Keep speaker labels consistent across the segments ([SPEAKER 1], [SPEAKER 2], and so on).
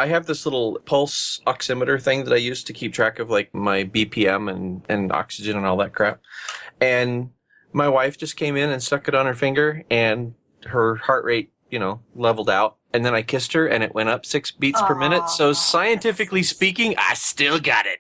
[SPEAKER 1] I have this little pulse oximeter thing that I use to keep track of like my BPM and oxygen and all that crap. And my wife just came in and stuck it on her finger and her heart rate, leveled out. And then I kissed her and it went up 6 beats per minute. So scientifically speaking, I still got it.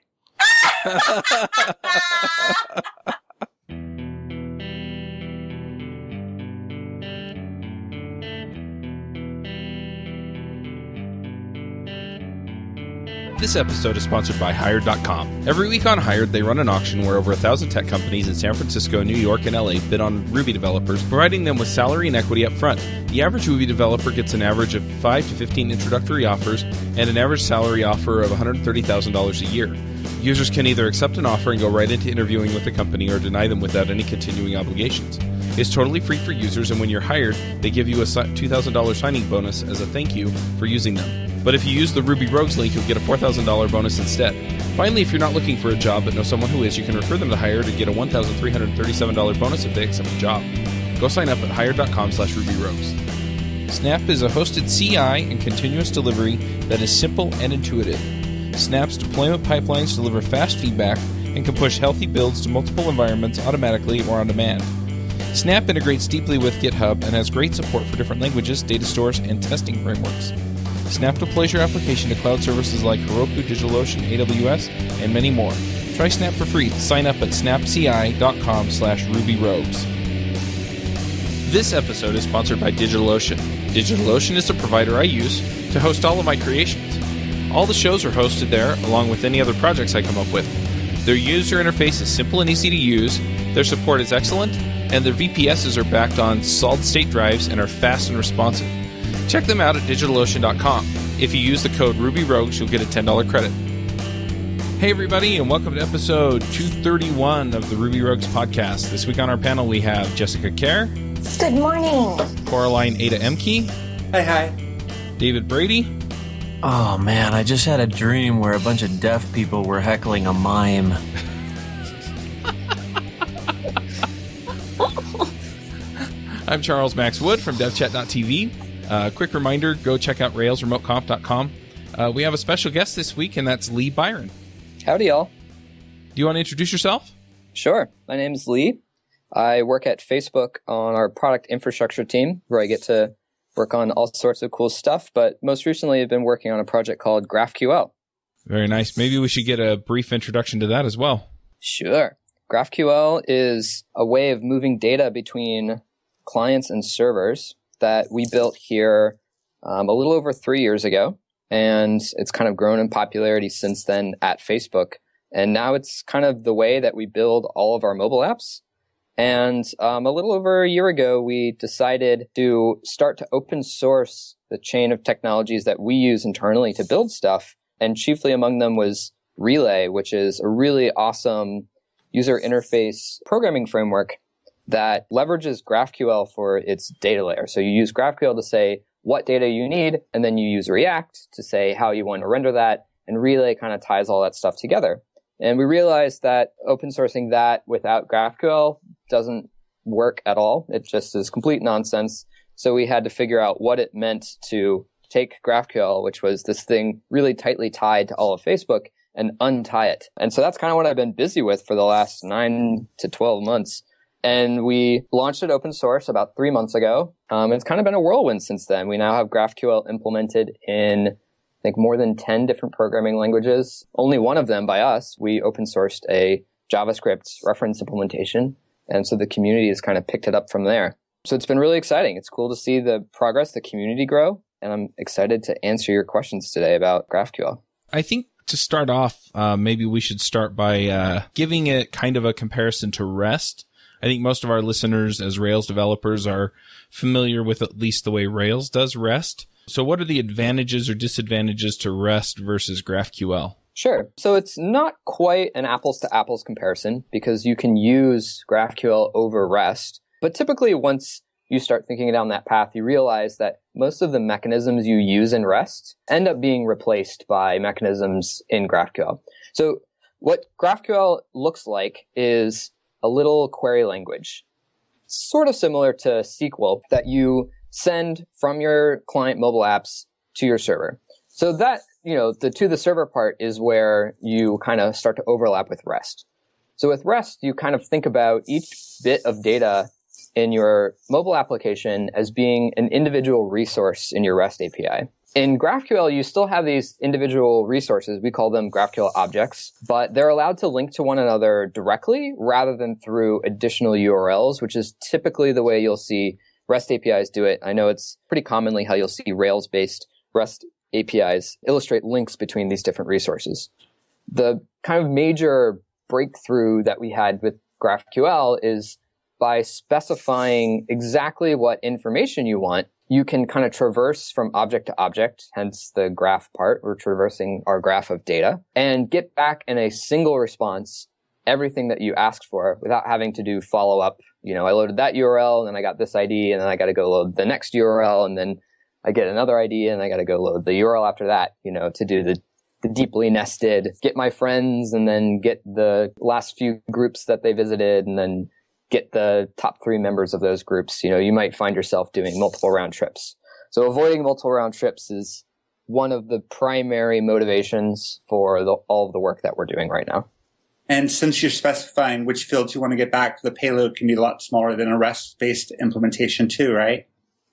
[SPEAKER 2] This episode is sponsored by Hired.com. Every week on Hired, they run an auction where over 1,000 tech companies in San Francisco, New York, and LA bid on Ruby developers, providing them with salary and equity up front. The average Ruby developer gets an average of 5 to 15 introductory offers and an average salary offer of $130,000 a year. Users can either accept an offer and go right into interviewing with the company or deny them without any continuing obligations. It's totally free for users, and when you're hired, they give you a $2,000 signing bonus as a thank you for using them. But if you use the Ruby Rogues link, you'll get a $4,000 bonus instead. Finally, if you're not looking for a job but know someone who is, you can refer them to Hired and get a $1,337 bonus if they accept the job. Go sign up at hired.com/RubyRogues. Snap is a hosted CI and continuous delivery that is simple and intuitive. Snap's deployment pipelines deliver fast feedback and can push healthy builds to multiple environments automatically or on demand. Snap integrates deeply with GitHub and has great support for different languages, data stores, and testing frameworks. Snap deploys your application to cloud services like Heroku, DigitalOcean, AWS, and many more. Try Snap for free. Sign up at snapci.com/RubyRogues. This episode is sponsored by DigitalOcean. DigitalOcean is the provider I use to host all of my creations. All the shows are hosted there, along with any other projects I come up with. Their user interface is simple and easy to use, their support is excellent, and their VPSs are backed on solid-state drives and are fast and responsive. Check them out at DigitalOcean.com. If you use the code RubyRogues, you'll get a $10 credit. Hey everybody, and welcome to episode 231 of the Ruby Rogues podcast. This week on our panel we have Jessica Kerr.
[SPEAKER 3] Good morning.
[SPEAKER 2] Coraline Ada Emke.
[SPEAKER 1] Hi.
[SPEAKER 2] David Brady.
[SPEAKER 4] Oh man, I just had a dream where a bunch of deaf people were heckling a mime.
[SPEAKER 2] I'm Charles Max Wood from devchat.tv. Quick reminder, go check out railsremoteconf.com. We have a special guest this week, and that's Lee Byron.
[SPEAKER 5] Howdy, y'all.
[SPEAKER 2] Do you want to introduce yourself?
[SPEAKER 5] Sure. My name is Lee. I work at Facebook on our product infrastructure team, where I get to work on all sorts of cool stuff, but most recently I've been working on a project called GraphQL.
[SPEAKER 2] Very nice. Maybe we should get a brief introduction to that as well.
[SPEAKER 5] Sure. GraphQL is a way of moving data between clients and servers that we built here a little over 3 years ago, and it's kind of grown in popularity since then at Facebook. And now it's kind of the way that we build all of our mobile apps. And a little over a year ago, we decided to start to open source the chain of technologies that we use internally to build stuff. And chiefly among them was Relay, which is a really awesome user interface programming framework that leverages GraphQL for its data layer. So you use GraphQL to say what data you need, and then you use React to say how you want to render that, and Relay kind of ties all that stuff together. And we realized that open sourcing that without GraphQL doesn't work at all. It just is complete nonsense. So we had to figure out what it meant to take GraphQL, which was this thing really tightly tied to all of Facebook, and untie it. And so that's kind of what I've been busy with for the last 9 to 12 months. And we launched it open source about 3 months ago. It's kind of been a whirlwind since then. We now have GraphQL implemented in, I think, more than 10 different programming languages. Only one of them by us. We open sourced a JavaScript reference implementation. And so the community has kind of picked it up from there. So it's been really exciting. It's cool to see the progress, the community grow. And I'm excited to answer your questions today about GraphQL.
[SPEAKER 2] I think to start off, maybe we should start by giving it kind of a comparison to REST. I think most of our listeners as Rails developers are familiar with at least the way Rails does REST. So what are the advantages or disadvantages to REST versus GraphQL?
[SPEAKER 5] Sure. So it's not quite an apples to apples comparison because you can use GraphQL over REST. But typically once you start thinking down that path, you realize that most of the mechanisms you use in REST end up being replaced by mechanisms in GraphQL. So what GraphQL looks like is a little query language, sort of similar to SQL, that you send from your client mobile apps to your server. So that, the to the server part is where you kind of start to overlap with REST. So with REST, you kind of think about each bit of data in your mobile application as being an individual resource in your REST API. In GraphQL, you still have these individual resources. We call them GraphQL objects, but they're allowed to link to one another directly rather than through additional URLs, which is typically the way you'll see REST APIs do it. I know it's pretty commonly how you'll see Rails-based REST APIs illustrate links between these different resources. The kind of major breakthrough that we had with GraphQL is by specifying exactly what information you want, you can kind of traverse from object to object, hence the graph part. We're traversing our graph of data, and get back in a single response everything that you asked for without having to do follow-up. I loaded that URL, and then I got this ID, and then I got to go load the next URL, and then I get another ID, and I got to go load the URL after that, to do the deeply nested, get my friends, and then get the last few groups that they visited, and then get the top 3 members of those groups. You might find yourself doing multiple round trips. So avoiding multiple round trips is one of the primary motivations for all of the work that we're doing right now.
[SPEAKER 3] And since you're specifying which fields you want to get back, the payload can be a lot smaller than a REST-based implementation too, right?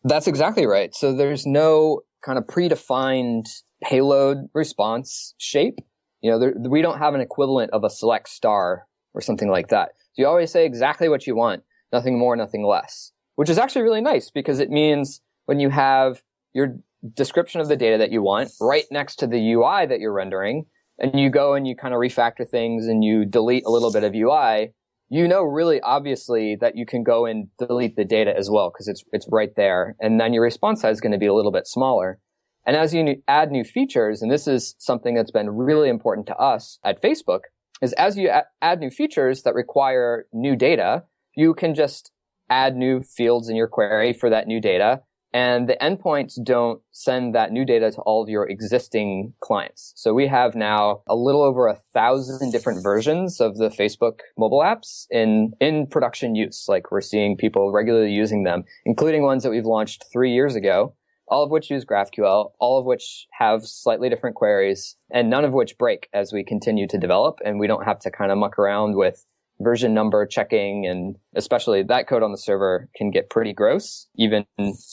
[SPEAKER 5] That's exactly right. So there's no kind of predefined payload response shape. We don't have an equivalent of a select star or something like that. So you always say exactly what you want, nothing more, nothing less, which is actually really nice because it means when you have your description of the data that you want right next to the UI that you're rendering, and you go and you kind of refactor things and you delete a little bit of UI, really obviously that you can go and delete the data as well because it's right there. And then your response size is going to be a little bit smaller. And as you add new features, and this is something that's been really important to us at Facebook, is as you add new features that require new data, you can just add new fields in your query for that new data, and the endpoints don't send that new data to all of your existing clients. So we have now a little over 1,000 different versions of the Facebook mobile apps in production use. Like we're seeing people regularly using them, including ones that we've launched 3 years ago, all of which use GraphQL, all of which have slightly different queries, and none of which break as we continue to develop. And we don't have to kind of muck around with version number checking, and especially that code on the server can get pretty gross. Even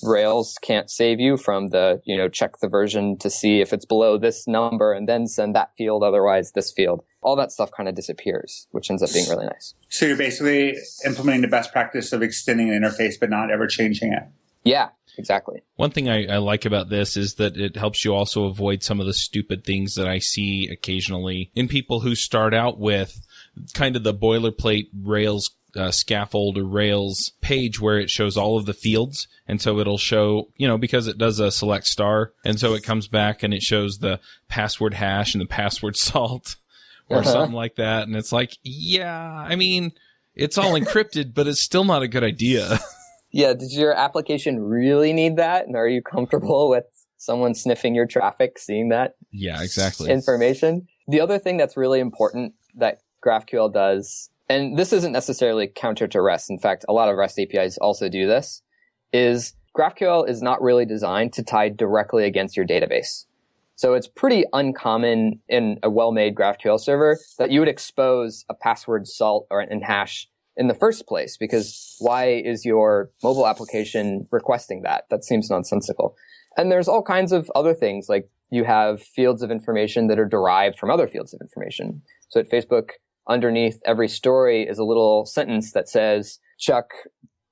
[SPEAKER 5] Rails can't save you from the, check the version to see if it's below this number and then send that field, otherwise this field. All that stuff kind of disappears, which ends up being really nice.
[SPEAKER 3] So you're basically implementing the best practice of extending an interface but not ever changing it.
[SPEAKER 5] Yeah, exactly.
[SPEAKER 2] One thing I like about this is that it helps you also avoid some of the stupid things that I see occasionally in people who start out with kind of the boilerplate Rails scaffold or Rails page where it shows all of the fields. And so it'll show, because it does a select star. And so it comes back and it shows the password hash and the password salt or something like that. And it's like, it's all encrypted, but it's still not a good idea.
[SPEAKER 5] Yeah, does your application really need that? And are you comfortable with someone sniffing your traffic, seeing that?
[SPEAKER 2] Yeah, exactly.
[SPEAKER 5] Information? The other thing that's really important that GraphQL does, and this isn't necessarily counter to REST, in fact, a lot of REST APIs also do this, is GraphQL is not really designed to tie directly against your database. So it's pretty uncommon in a well-made GraphQL server that you would expose a password salt and hash in the first place, because why is your mobile application requesting that? That seems nonsensical. And there's all kinds of other things, like you have fields of information that are derived from other fields of information. So at Facebook, underneath every story is a little sentence that says, Chuck,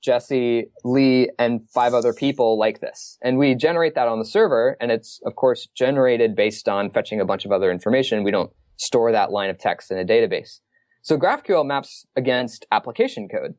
[SPEAKER 5] Jesse, Lee, and 5 other people like this. And we generate that on the server, and it's, of course, generated based on fetching a bunch of other information. We don't store that line of text in a database. So GraphQL maps against application code,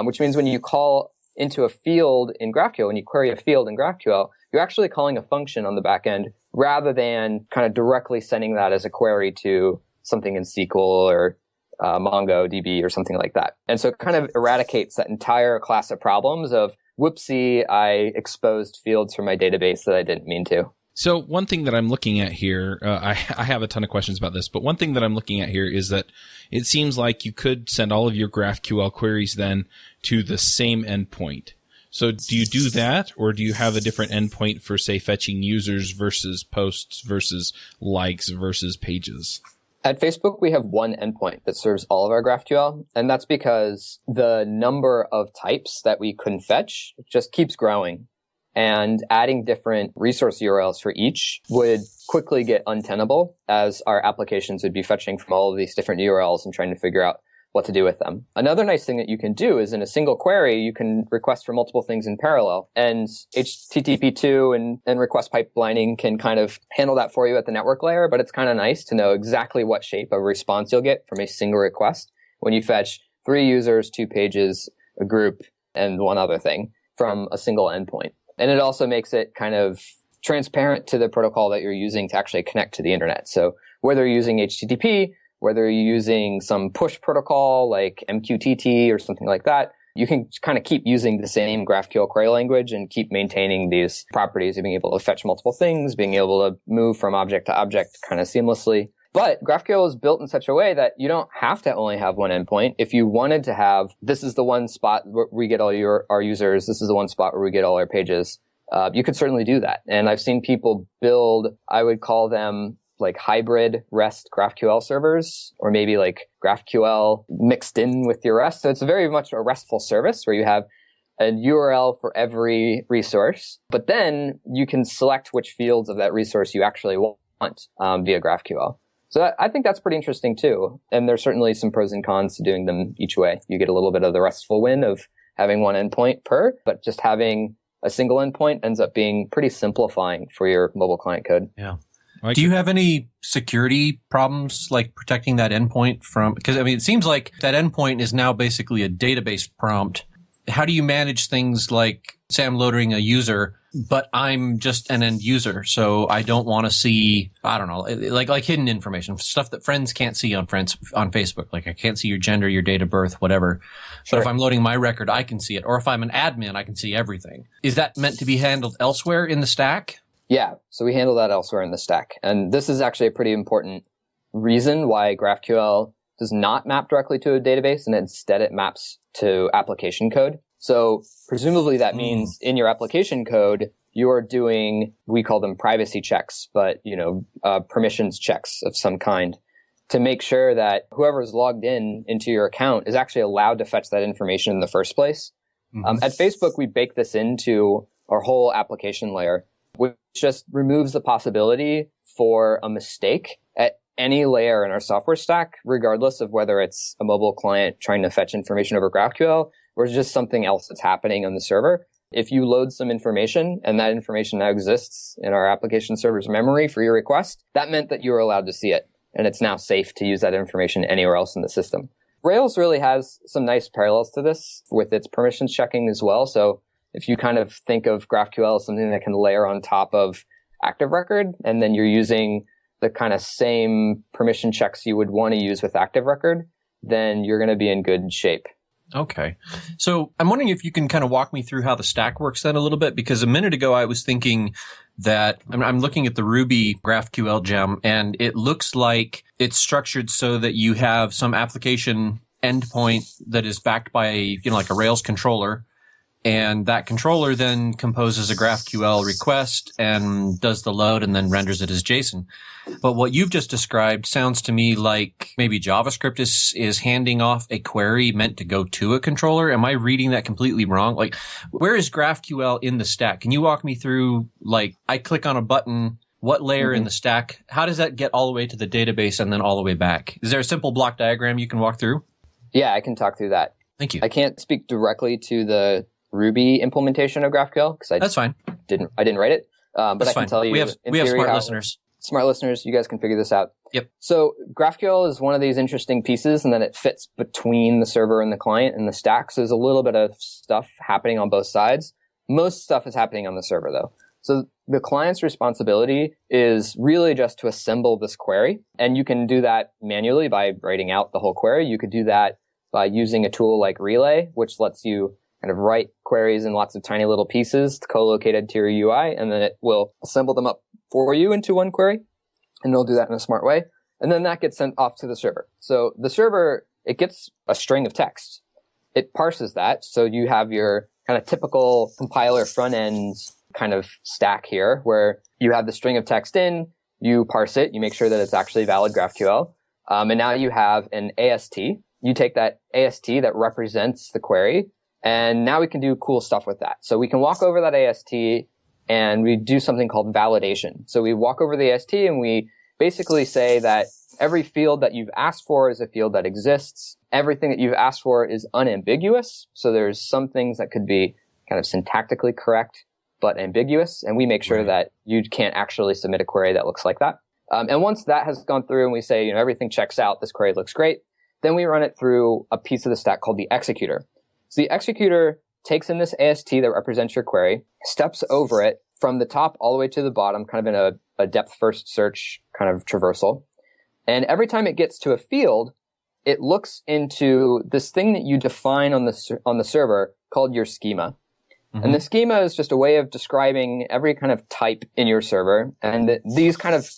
[SPEAKER 5] which means when you call into a field in GraphQL, when you query a field in GraphQL, you're actually calling a function on the back end rather than kind of directly sending that as a query to something in SQL or MongoDB or something like that. And so it kind of eradicates that entire class of problems of, whoopsie, I exposed fields from my database that I didn't mean to.
[SPEAKER 2] So one thing that I'm looking at here, I have a ton of questions about this, but one thing that I'm looking at here is that it seems like you could send all of your GraphQL queries then to the same endpoint. So do you do that, or do you have a different endpoint for, say, fetching users versus posts versus likes versus pages?
[SPEAKER 5] At Facebook, we have one endpoint that serves all of our GraphQL, and that's because the number of types that we couldn't fetch just keeps growing. And adding different resource URLs for each would quickly get untenable, as our applications would be fetching from all of these different URLs and trying to figure out what to do with them. Another nice thing that you can do is in a single query, you can request for multiple things in parallel. And HTTP2 and request pipelining can kind of handle that for you at the network layer, but it's kind of nice to know exactly what shape of response you'll get from a single request when you fetch 3 users, 2 pages, a group, and one other thing from a single endpoint. And it also makes it kind of transparent to the protocol that you're using to actually connect to the internet. So whether you're using HTTP, whether you're using some push protocol like MQTT or something like that, you can kind of keep using the same GraphQL query language and keep maintaining these properties of being able to fetch multiple things, being able to move from object to object kind of seamlessly. But GraphQL is built in such a way that you don't have to only have one endpoint. If you wanted to have, this is the one spot where we get all our users, this is the one spot where we get all our pages, you could certainly do that. And I've seen people build, I would call them like hybrid REST GraphQL servers, or maybe like GraphQL mixed in with your REST. So it's very much a RESTful service where you have a URL for every resource, but then you can select which fields of that resource you actually want via GraphQL. So I think that's pretty interesting too. And there's certainly some pros and cons to doing them each way. You get a little bit of the RESTful win of having one endpoint per, but just having a single endpoint ends up being pretty simplifying for your mobile client code.
[SPEAKER 4] Yeah. Do you have any security problems like protecting that endpoint from, because I mean, it seems like that endpoint is now basically a database prompt. How do you manage things like, say I'm loading a user, but I'm just an end user, so I don't want to see, I don't know, like hidden information, stuff that friends can't see on Facebook. Like I can't see your gender, your date of birth, whatever. Sure. But if I'm loading my record, I can see it. Or if I'm an admin, I can see everything. Is that meant to be handled elsewhere in the stack?
[SPEAKER 5] Yeah, so we handle that elsewhere in the stack. And this is actually a pretty important reason why GraphQL does not map directly to a database, and instead it maps to application code. So presumably that means in your application code, you're doing, we call them privacy checks, but permissions checks of some kind to make sure that whoever is logged into your account is actually allowed to fetch that information in the first place. Mm-hmm. At Facebook, we bake this into our whole application layer, which just removes the possibility for a mistake at any layer in our software stack, regardless of whether it's a mobile client trying to fetch information over GraphQL or just something else that's happening on the server. If you load some information and that information now exists in our application server's memory for your request, that meant that you were allowed to see it. And it's now safe to use that information anywhere else in the system. Rails really has some nice parallels to this with its permissions checking as well. So if you kind of think of GraphQL as something that can layer on top of Active Record, and then you're using the kind of same permission checks you would want to use with Active Record, then you're going to be in good shape.
[SPEAKER 4] Okay. So I'm wondering if you can kind of walk me through how the stack works then a little bit, because a minute ago I was thinking that I'm looking at the Ruby GraphQL gem, and it looks like it's structured so that you have some application endpoint that is backed by like a Rails controller. And that controller then composes a GraphQL request and does the load and then renders it as JSON. But what you've just described sounds to me like maybe JavaScript is handing off a query meant to go to a controller. Am I reading that completely wrong? Like, where is GraphQL in the stack? Can you walk me through, like, I click on a button, what layer in the stack? How does that get all the way to the database and then all the way back? Is there a simple block diagram you can walk through?
[SPEAKER 5] Yeah, I can talk through that.
[SPEAKER 4] Thank you.
[SPEAKER 5] I can't speak directly to the Ruby implementation of GraphQL because
[SPEAKER 4] that's fine.
[SPEAKER 5] I didn't write it, but
[SPEAKER 4] that's
[SPEAKER 5] I can
[SPEAKER 4] fine.
[SPEAKER 5] tell you.
[SPEAKER 4] We have smart listeners.
[SPEAKER 5] Smart listeners, you guys can figure this out.
[SPEAKER 4] Yep.
[SPEAKER 5] So GraphQL is one of these interesting pieces, and then it fits between the server and the client and the stack. So there's a little bit of stuff happening on both sides. Most stuff is happening on the server, though. So the client's responsibility is really just to assemble this query, and you can do that manually by writing out the whole query. You could do that by using a tool like Relay, which lets you kind of write queries in lots of tiny little pieces co-located to your UI, and then it will assemble them up for you into one query, and it'll do that in a smart way. And then that gets sent off to the server. So the server, it gets a string of text. It parses that, so you have your kind of typical compiler front end kind of stack here, where you have the string of text in, you parse it, you make sure that it's actually valid GraphQL. And now you have an AST. You take that AST that represents the query, and now we can do cool stuff with that. So we can walk over that AST and we do something called validation. So we walk over the AST and we basically say that every field that you've asked for is a field that exists. Everything that you've asked for is unambiguous. So there's some things that could be kind of syntactically correct, but ambiguous. And we make sure that you can't actually submit a query that looks like that. And once that has gone through and we say, everything checks out, this query looks great, then we run it through a piece of the stack called the executor. So the executor takes in this AST that represents your query, steps over it from the top all the way to the bottom, kind of in a depth first search kind of traversal. And every time it gets to a field, it looks into this thing that you define on the server called your schema. Mm-hmm. And the schema is just a way of describing every kind of type in your server. And these kind of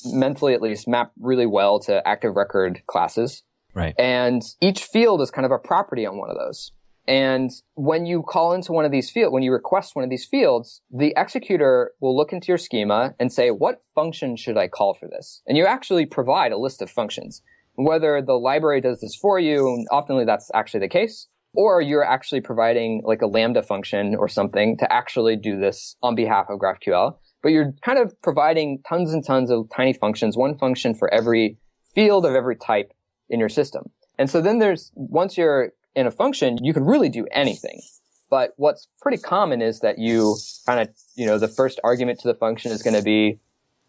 [SPEAKER 5] mentally at least map really well to active record classes.
[SPEAKER 4] Right.
[SPEAKER 5] And each field is kind of a property on one of those. And when you call into one of these fields, when you request one of these fields, the executor will look into your schema and say, what function should I call for this? And you actually provide a list of functions. Whether the library does this for you, and often that's actually the case, or you're actually providing like a Lambda function or something to actually do this on behalf of GraphQL. But you're kind of providing tons and tons of tiny functions, one function for every field of every type in your system. And so then once you're in a function, you can really do anything. But what's pretty common is that you kind of, the first argument to the function is going to be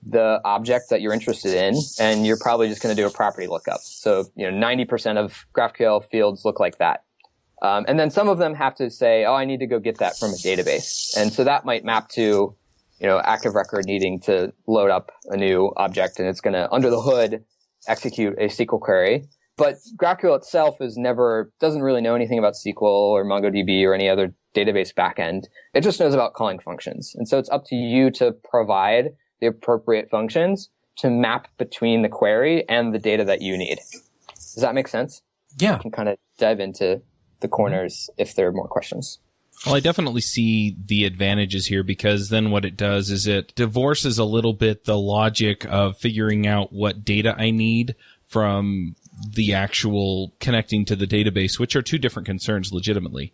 [SPEAKER 5] the object that you're interested in, and you're probably just going to do a property lookup. So, 90% of GraphQL fields look like that. And then some of them have to say, I need to go get that from a database. And so that might map to, active record needing to load up a new object, and it's going to, under the hood, execute a SQL query. But GraphQL itself doesn't really know anything about SQL or MongoDB or any other database backend. It just knows about calling functions. And so it's up to you to provide the appropriate functions to map between the query and the data that you need. Does that make sense?
[SPEAKER 4] Yeah.
[SPEAKER 5] You can kind of dive into the corners if there are more questions.
[SPEAKER 2] Well, I definitely see the advantages here, because then what it does is it divorces a little bit the logic of figuring out what data I need from the actual connecting to the database, which are two different concerns legitimately.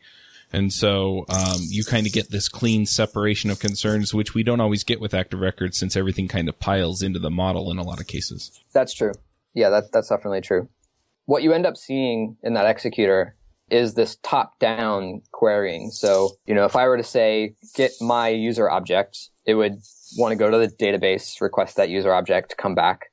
[SPEAKER 2] And so you kind of get this clean separation of concerns, which we don't always get with Active Records, since everything kind of piles into the model in a lot of cases.
[SPEAKER 5] That's true. Yeah, that's definitely true. What you end up seeing in that executor is this top-down querying. So, if I were to say, get my user object, it would want to go to the database, request that user object, come back.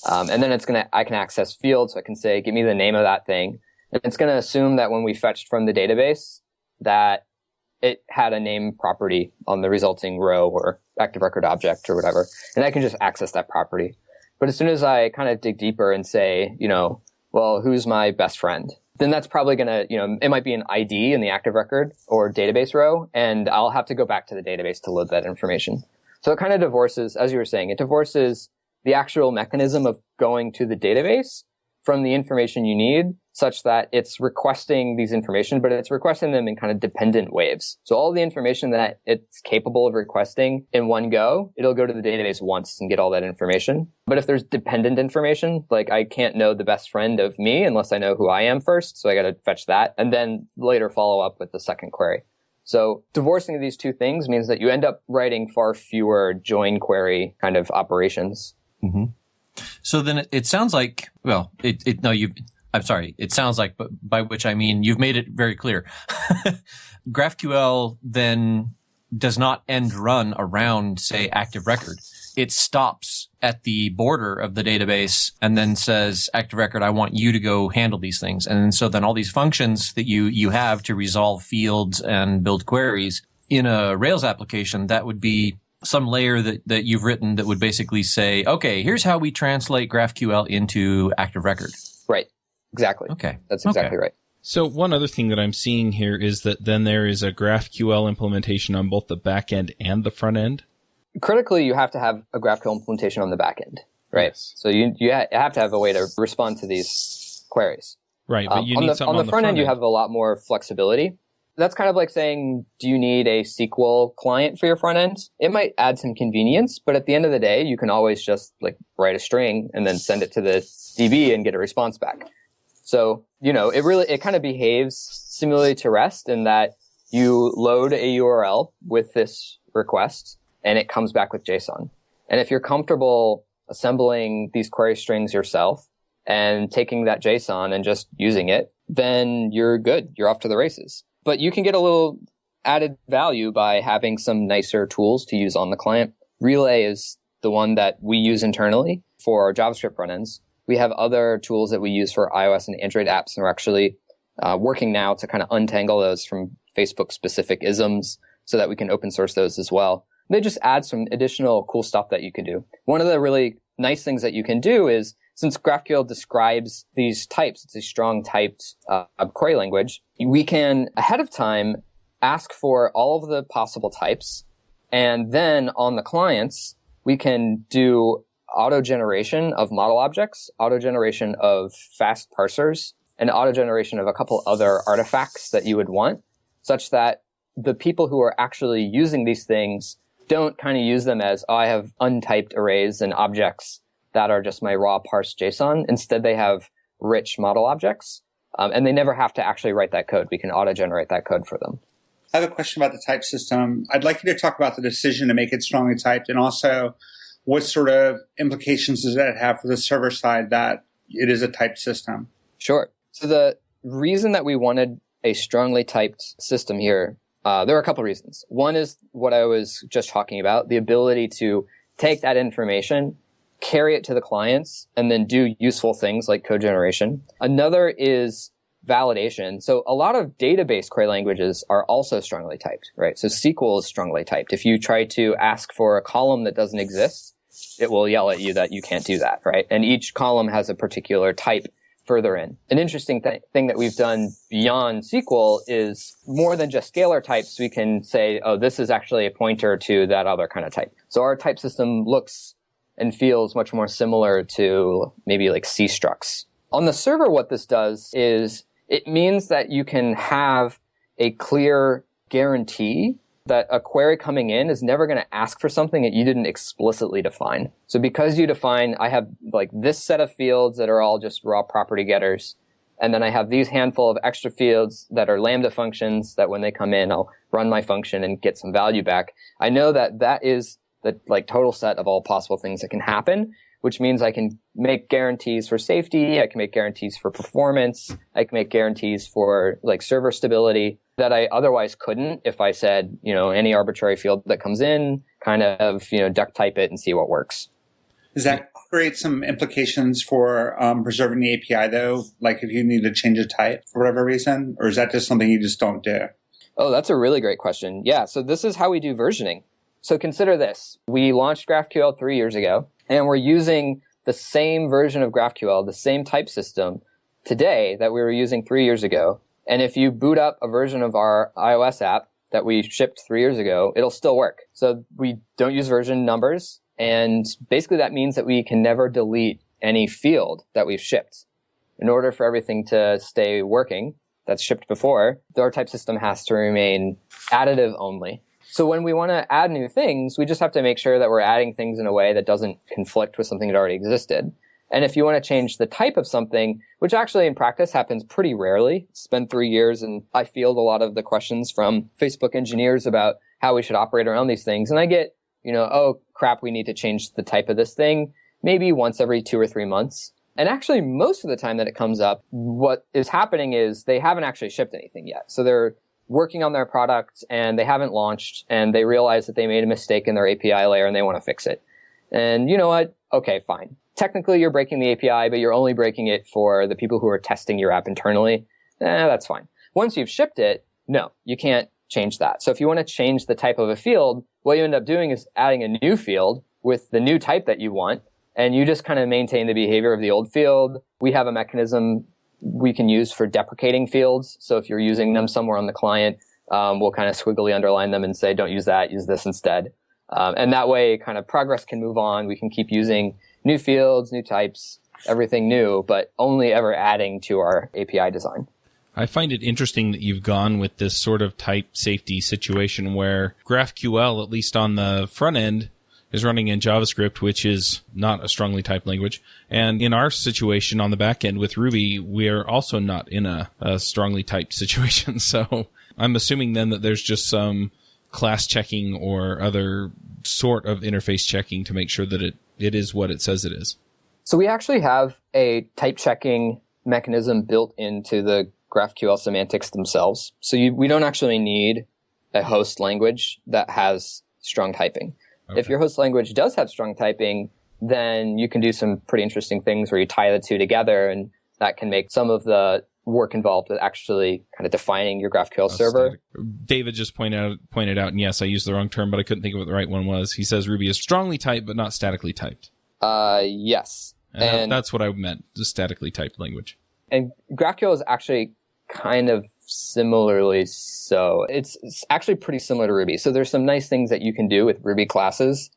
[SPEAKER 5] And then I can access fields. So I can say, give me the name of that thing. And it's going to assume that when we fetched from the database, that it had a name property on the resulting row or active record object or whatever. And I can just access that property. But as soon as I kind of dig deeper and say, who's my best friend? Then that's probably going to, it might be an ID in the active record or database row, and I'll have to go back to the database to load that information. So it kind of divorces, as you were saying, it divorces the actual mechanism of going to the database from the information you need, such that it's requesting these information, but it's requesting them in kind of dependent waves. So all the information that it's capable of requesting in one go, it'll go to the database once and get all that information. But if there's dependent information, like I can't know the best friend of me unless I know who I am first, so I got to fetch that and then later follow up with the second query. So divorcing these two things means that you end up writing far fewer join query kind of operations.
[SPEAKER 4] Mm-hmm. So then it sounds like, it sounds like, but by which I mean you've made it very clear. GraphQL then does not end run around, say, active record. It stops at the border of the database and then says, active record, I want you to go handle these things. And so then all these functions that you have to resolve fields and build queries in a Rails application, that would be some layer that you've written that would basically say, okay, here's how we translate GraphQL into active record.
[SPEAKER 5] Right. Exactly.
[SPEAKER 4] Okay.
[SPEAKER 5] That's exactly right.
[SPEAKER 2] So one other thing that I'm seeing here is that then there is a GraphQL implementation on both the back end and the front end.
[SPEAKER 5] Critically, you have to have a GraphQL implementation on the back end, right? Yes. So you have to have a way to respond to these queries.
[SPEAKER 2] Right, but you need something
[SPEAKER 5] on the front end. You have a lot more flexibility. That's kind of like saying, do you need a SQL client for your front end? It might add some convenience, but at the end of the day, you can always just like write a string and then send it to the DB and get a response back. So, it kind of behaves similarly to REST in that you load a URL with this request and it comes back with JSON. And if you're comfortable assembling these query strings yourself and taking that JSON and just using it, then you're good. You're off to the races. But you can get a little added value by having some nicer tools to use on the client. Relay is the one that we use internally for our JavaScript front ends. We have other tools that we use for iOS and Android apps, and we're actually working now to kind of untangle those from Facebook-specific isms so that we can open source those as well. They just add some additional cool stuff that you can do. One of the really nice things that you can do is, since GraphQL describes these types, it's a strong typed query language, we can ahead of time ask for all of the possible types. And then on the clients, we can do auto-generation of model objects, auto-generation of fast parsers, and auto-generation of a couple other artifacts that you would want, such that the people who are actually using these things don't kind of use them as, oh, I have untyped arrays and objects that are just my raw parsed JSON. Instead, they have rich model objects, and they never have to actually write that code. We can auto-generate that code for them.
[SPEAKER 3] I have a question about the type system. I'd like you to talk about the decision to make it strongly typed, and also what sort of implications does that have for the server side that it is a typed system?
[SPEAKER 5] Sure. So the reason that we wanted a strongly typed system here, there are a couple reasons. One is what I was just talking about, the ability to take that information, carry it to the clients, and then do useful things like code generation. Another is validation. So a lot of database query languages are also strongly typed, right? So SQL is strongly typed. If you try to ask for a column that doesn't exist, it will yell at you that you can't do that, right? And each column has a particular type further in. An interesting thing that we've done beyond SQL is more than just scalar types. We can say, oh, this is actually a pointer to that other kind of type. So our type system looks and feels much more similar to maybe like C structs. On the server, what this does is it means that you can have a clear guarantee that a query coming in is never going to ask for something that you didn't explicitly define. So because you define, I have like this set of fields that are all just raw property getters, and then I have these handful of extra fields that are Lambda functions that when they come in, I'll run my function and get some value back. I know that that is the like total set of all possible things that can happen, which means I can make guarantees for safety, I can make guarantees for performance, I can make guarantees for like server stability that I otherwise couldn't if I said, any arbitrary field that comes in, kind of, duck type it and see what works.
[SPEAKER 3] Does that create some implications for preserving the API though? Like if you need to change a type for whatever reason, or is that just something you just don't do?
[SPEAKER 5] Oh, that's a really great question. Yeah. So this is how we do versioning. So consider this. We launched GraphQL 3 years ago, and we're using the same version of GraphQL, the same type system today that we were using 3 years ago. And if you boot up a version of our iOS app that we shipped 3 years ago, it'll still work. So we don't use version numbers. And basically that means that we can never delete any field that we've shipped. In order for everything to stay working that's shipped before, our type system has to remain additive only. So when we want to add new things, we just have to make sure that we're adding things in a way that doesn't conflict with something that already existed. And if you want to change the type of something, which actually in practice happens pretty rarely, it's been 3 years and I field a lot of the questions from Facebook engineers about how we should operate around these things. And I get, oh crap, we need to change the type of this thing maybe once every 2 or 3 months. And actually most of the time that it comes up, what is happening is they haven't actually shipped anything yet. So they're working on their product and they haven't launched and they realize that they made a mistake in their API layer and they want to fix it. And you know what? Okay, fine. Technically you're breaking the API, but you're only breaking it for the people who are testing your app internally. That's fine. Once you've shipped it, no, you can't change that. So if you want to change the type of a field, what you end up doing is adding a new field with the new type that you want, and you just kind of maintain the behavior of the old field. We have a mechanism we can use for deprecating fields. So if you're using them somewhere on the client, we'll kind of squiggly underline them and say, don't use that, use this instead. And that way kind of progress can move on. We can keep using new fields, new types, everything new, but only ever adding to our API design.
[SPEAKER 2] I find it interesting that you've gone with this sort of type safety situation where GraphQL, at least on the front end, is running in JavaScript, which is not a strongly typed language. And in our situation on the back end with Ruby, we are also not in a strongly typed situation. So I'm assuming then that there's just some class checking or other sort of interface checking to make sure that it is what it says it is.
[SPEAKER 5] So we actually have a type checking mechanism built into the GraphQL semantics themselves. So we don't actually need a host language that has strong typing. Okay. If your host language does have strong typing, then you can do some pretty interesting things where you tie the two together, and that can make some of the work involved with actually kind of defining your GraphQL server.
[SPEAKER 2] David just pointed out, and yes, I used the wrong term, but I couldn't think of what the right one was. He says Ruby is strongly typed, but not statically typed.
[SPEAKER 5] Yes.
[SPEAKER 2] And that's what I meant, the statically typed language.
[SPEAKER 5] And GraphQL is actually kind of similarly so. It's actually pretty similar to Ruby. So there's some nice things that you can do with Ruby classes.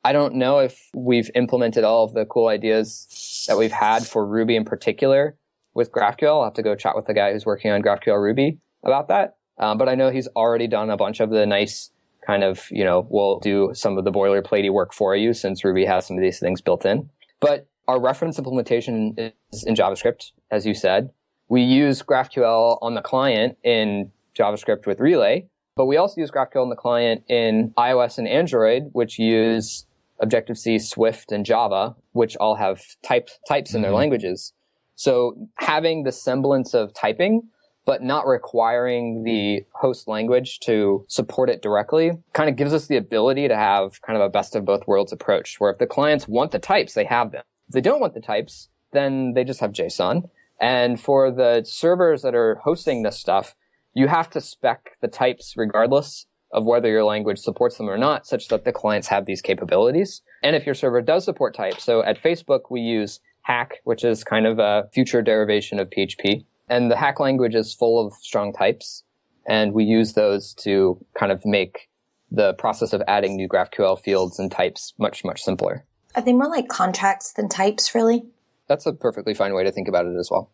[SPEAKER 5] I don't know if we've implemented all of the cool ideas that we've had for Ruby in particular with GraphQL. I'll have to go chat with the guy who's working on GraphQL Ruby about that. But I know he's already done a bunch of the nice kind of, we'll do some of the boilerplatey work for you since Ruby has some of these things built in. But our reference implementation is in JavaScript, as you said. We use GraphQL on the client in JavaScript with Relay, but we also use GraphQL on the client in iOS and Android, which use Objective-C, Swift, and Java, which all have types in their languages. So having the semblance of typing, but not requiring the host language to support it directly, kind of gives us the ability to have kind of a best of both worlds approach, where if the clients want the types, they have them. If they don't want the types, then they just have JSON. And for the servers that are hosting this stuff, you have to spec the types regardless of whether your language supports them or not, such that the clients have these capabilities. And if your server does support types, so at Facebook, we use Hack, which is kind of a future derivation of PHP. And the Hack language is full of strong types. And we use those to kind of make the process of adding new GraphQL fields and types much, much simpler.
[SPEAKER 6] Are they more like contracts than types, really?
[SPEAKER 5] That's a perfectly fine way to think about it as well.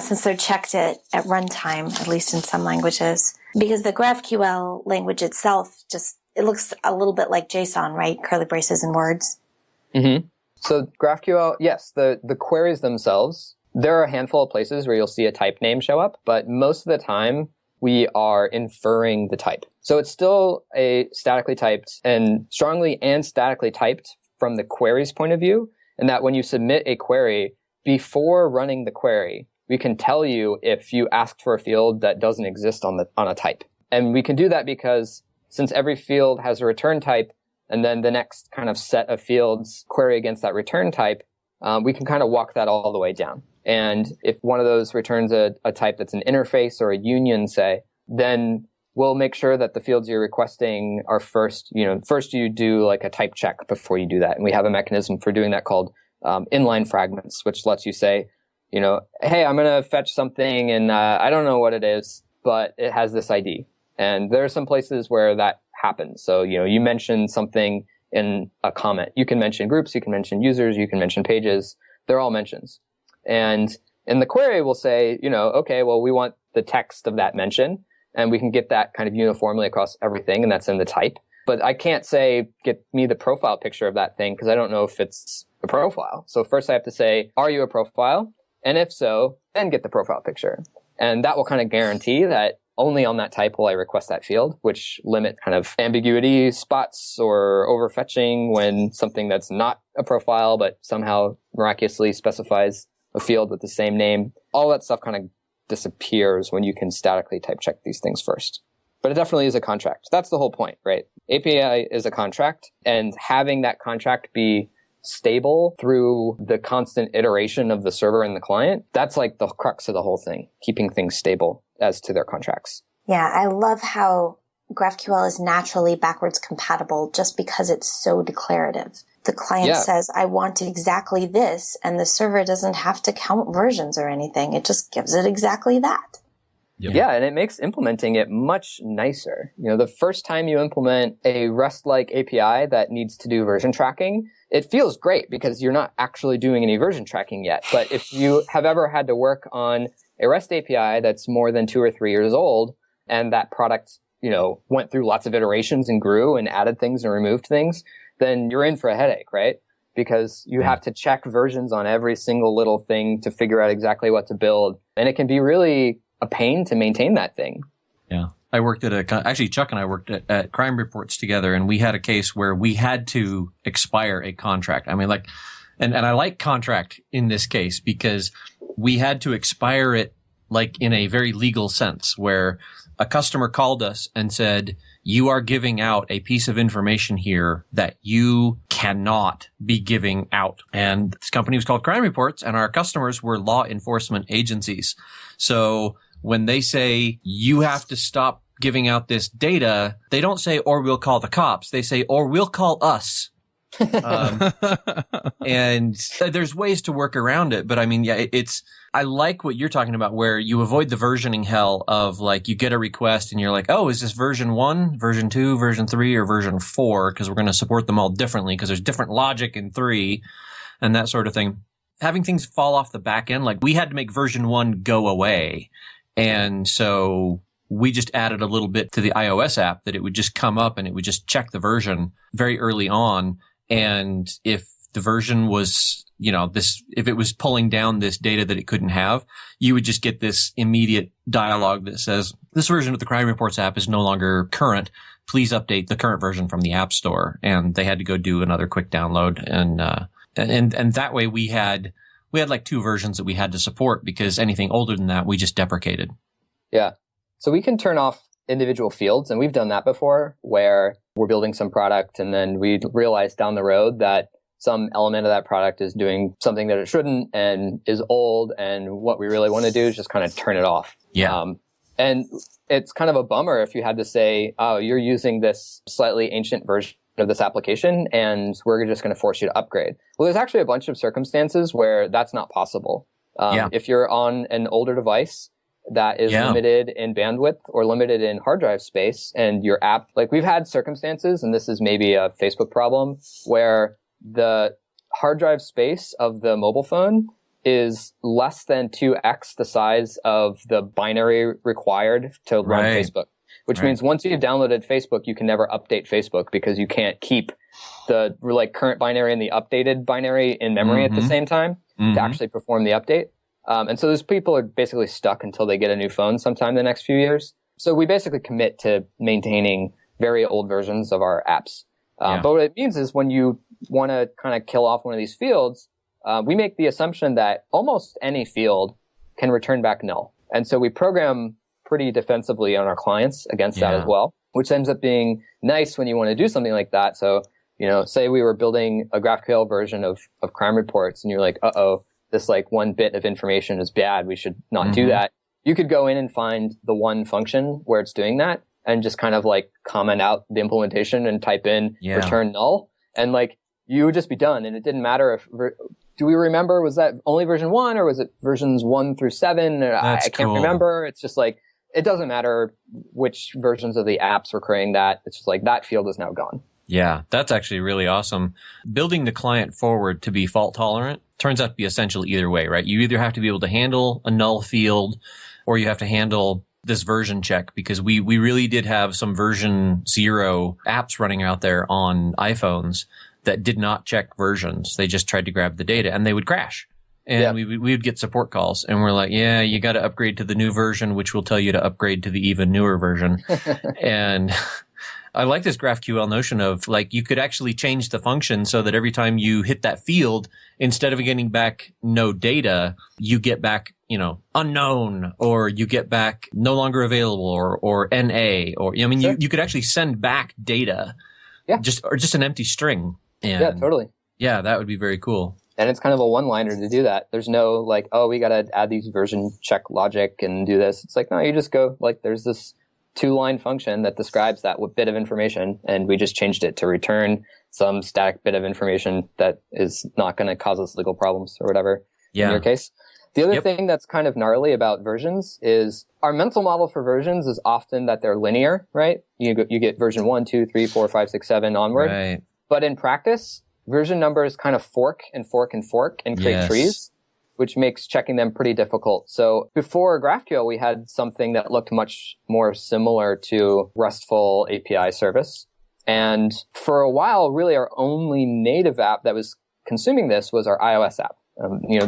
[SPEAKER 6] Since they're checked at runtime, at least in some languages. Because the GraphQL language itself it looks a little bit like JSON, right? Curly braces and words.
[SPEAKER 5] Mm-hmm. So GraphQL, yes, the queries themselves, there are a handful of places where you'll see a type name show up, but most of the time we are inferring the type. So it's still a statically typed and strongly and statically typed from the query's point of view, and that when you submit a query, before running the query, we can tell you if you asked for a field that doesn't exist on a type. And we can do that because since every field has a return type, and then the next kind of set of fields query against that return type, we can kind of walk that all the way down. And if one of those returns a type that's an interface or a union, say, then we'll make sure that the fields you're requesting are first you do like a type check before you do that. And we have a mechanism for doing that called inline fragments, which lets you say, hey, I'm going to fetch something and I don't know what it is, but it has this ID. And there are some places where that happens. So, you mention something in a comment. You can mention groups, you can mention users, you can mention pages. They're all mentions. And in the query, we'll say, okay, well, we want the text of that mention, and we can get that kind of uniformly across everything, and that's in the type. But I can't say, get me the profile picture of that thing, because I don't know if it's a profile. So first I have to say, are you a profile? And if so, then get the profile picture. And that will kind of guarantee that only on that type will I request that field, which limit kind of ambiguity spots or overfetching when something that's not a profile, but somehow miraculously specifies a field with the same name. All that stuff kind of disappears when you can statically type check these things first. But it definitely is a contract. That's the whole point, right? API is a contract, and having that contract be stable through the constant iteration of the server and the client, that's like the crux of the whole thing, keeping things stable as to their contracts.
[SPEAKER 6] Yeah, I love how GraphQL is naturally backwards compatible just because it's so declarative. The client says, I want exactly this, and the server doesn't have to count versions or anything. It just gives it exactly that.
[SPEAKER 2] Yep.
[SPEAKER 5] Yeah, and it makes implementing it much nicer. The first time you implement a REST-like API that needs to do version tracking, it feels great because you're not actually doing any version tracking yet. But if you have ever had to work on a REST API that's more than 2 or 3 years old, and that product, went through lots of iterations and grew and added things and removed things, then you're in for a headache, right? Because you have to check versions on every single little thing to figure out exactly what to build. And it can be really a pain to maintain that thing.
[SPEAKER 4] Yeah. I worked actually Chuck and I worked at Crime Reports together, and we had a case where we had to expire a contract. I mean, and I like contract in this case because we had to expire it like in a very legal sense, where a customer called us and said, you are giving out a piece of information here that you cannot be giving out. And this company was called Crime Reports, and our customers were law enforcement agencies. So when they say you have to stop giving out this data, they don't say, or we'll call the cops. They say, or we'll call us. And there's ways to work around it. But I mean, yeah, I like what you're talking about, where you avoid the versioning hell of like, you get a request and you're like, oh, is this version 1, version 2, version 3, or version 4? Because we're going to support them all differently because there's different logic in 3 and that sort of thing. Having things fall off the back end, like we had to make version 1 go away. And so we just added a little bit to the iOS app that it would just come up and it would just check the version very early on. And if the version was, if it was pulling down this data that it couldn't have, you would just get this immediate dialogue that says, this version of the Crime Reports app is no longer current. Please update the current version from the App Store. And they had to go do another quick download. And that way we had like 2 versions that we had to support, because anything older than that, we just deprecated.
[SPEAKER 5] Yeah. So we can turn off individual fields, and we've done that before, where we're building some product and then we realize down the road that some element of that product is doing something that it shouldn't and is old, and what we really want to do is just kind of turn it off.
[SPEAKER 4] Yeah.
[SPEAKER 5] And it's kind of a bummer if you had to say, oh, you're using this slightly ancient version of this application and we're just going to force you to upgrade. Well, there's actually a bunch of circumstances where that's not possible. If you're on an older device that is limited in bandwidth or limited in hard drive space, and your app, like we've had circumstances, and this is maybe a Facebook problem, where the hard drive space of the mobile phone is less than 2x the size of the binary required to run Facebook, which means once you've downloaded Facebook, you can never update Facebook because you can't keep the current binary and the updated binary in memory at the same time to actually perform the update. And so those people are basically stuck until they get a new phone sometime in the next few years. So we basically commit to maintaining very old versions of our apps. But what it means is when you want to kind of kill off one of these fields, we make the assumption that almost any field can return back null. And so we program pretty defensively on our clients against that as well, which ends up being nice when you want to do something like that. So, say we were building a GraphQL version of Crime Reports and you're like, this one bit of information is bad, we should not do that. You could go in and find the one function where it's doing that and just kind of comment out the implementation and type in return null. And you would just be done. And it didn't matter if, do we remember, was that only version 1 or was it versions 1 through 7? I can't remember. It's just it doesn't matter which versions of the apps were creating that. It's just that field is now gone.
[SPEAKER 4] Yeah, that's actually really awesome. Building the client forward to be fault tolerant turns out to be essential either way, right? You either have to be able to handle a null field or you have to handle this version check, because we really did have some version 0 apps running out there on iPhones that did not check versions. They just tried to grab the data and they would crash. And we would get support calls and we're like, yeah, you got to upgrade to the new version, which will tell you to upgrade to the even newer version. And I like this GraphQL notion of you could actually change the function so that every time you hit that field, instead of getting back no data, you get back, unknown, or you get back no longer available, or NA, or, you could actually send back data. Yeah. Just an empty string. And
[SPEAKER 5] yeah, totally.
[SPEAKER 4] Yeah, that would be very cool.
[SPEAKER 5] And it's kind of a one-liner to do that. There's no we got to add these version check logic and do this. It's no, you just go, there's this 2-line function that describes that bit of information, and we just changed it to return some static bit of information that is not going to cause us legal problems or whatever in your case. The other thing that's kind of gnarly about versions is our mental model for versions is often that they're linear, right? You get version 1, 2, 3, 4, 5, 6, 7 onward.
[SPEAKER 4] Right.
[SPEAKER 5] But in practice, version numbers kind of fork and fork and fork and create trees, which makes checking them pretty difficult. So before GraphQL, we had something that looked much more similar to RESTful API service. And for a while, really our only native app that was consuming this was our iOS app.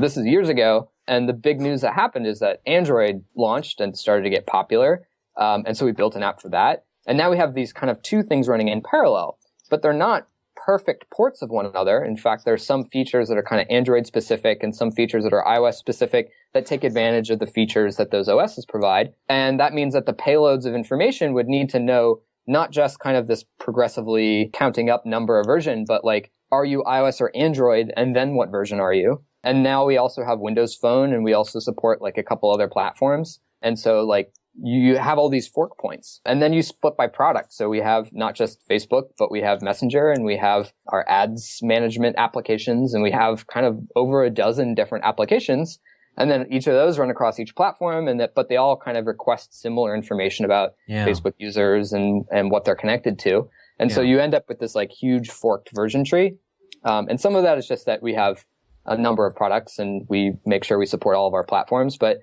[SPEAKER 5] This is years ago. And the big news that happened is that Android launched and started to get popular. And so we built an app for that. And now we have these kind of two things running in parallel, but they're not perfect ports of one another. In fact, there's some features that are kind of Android specific and some features that are iOS specific that take advantage of the features that those OSs provide. And that means that the payloads of information would need to know not just kind of this progressively counting up number of version, but like, are you iOS or Android? And then what version are you? And now we also have Windows Phone and we also support like a couple other platforms. And so like you have all these fork points and then you split by product. So we have not just Facebook, but we have Messenger and we have our ads management applications and we have kind of over a dozen different applications. And then each of those run across each platform but they all kind of request similar information about Facebook users and what they're connected to. And so you end up with this like huge forked version tree. And some of that is just that we have a number of products and we make sure we support all of our platforms. But,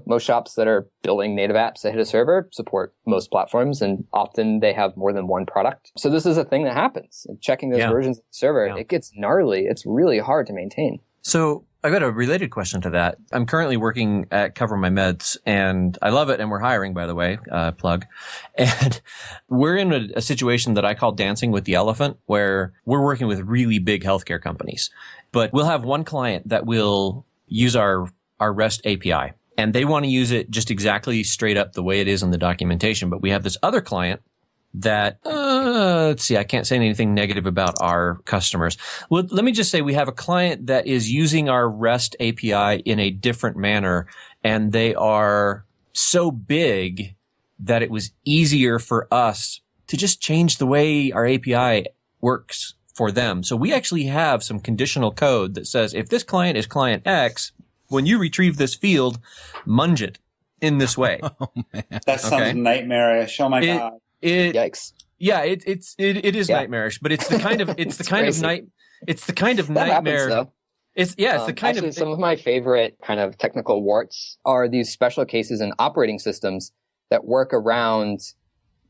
[SPEAKER 5] most shops that are building native apps that hit a server support most platforms and often they have more than one product. So this is a thing that happens. Checking those versions of the server, it gets gnarly. It's really hard to maintain.
[SPEAKER 4] So I've got a related question to that. I'm currently working at Cover My Meds and I love it. And we're hiring, by the way, plug. And we're in a situation that I call dancing with the elephant, where we're working with really big healthcare companies, but we'll have one client that will use our REST API and they want to use it just exactly straight up the way it is in the documentation. But we have this other client that, let's see, I can't say anything negative about our customers. Well, let me just say we have a client that is using our REST API in a different manner, and they are so big that it was easier for us to just change the way our API works for them. So we actually have some conditional code that says if this client is client X, when you retrieve this field, munge it in this way.
[SPEAKER 2] Oh, man.
[SPEAKER 3] That sounds nightmarish. Oh my God.
[SPEAKER 5] Yikes.
[SPEAKER 4] Yeah, it is nightmarish, but it's the kind of nightmare. It's the kind
[SPEAKER 5] actually,
[SPEAKER 4] of
[SPEAKER 5] some of my favorite kind of technical warts are these special cases in operating systems that work around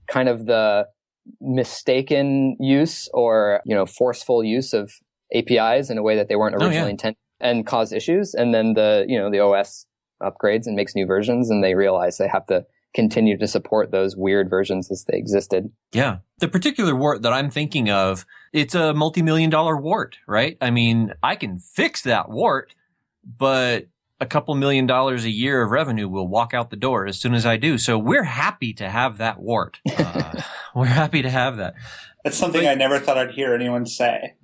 [SPEAKER 5] kind of the mistaken use or forceful use of APIs in a way that they weren't originally intended and cause issues. And then the OS upgrades and makes new versions, and they realize they have to continue to support those weird versions as they existed.
[SPEAKER 4] Yeah. The particular wart that I'm thinking of, it's a multi-million-dollar wart, right? I mean, I can fix that wart, but a couple $1 million a year of revenue will walk out the door as soon as I do. So we're happy to have that wart. We're happy to have that.
[SPEAKER 3] That's something I never thought I'd hear anyone say.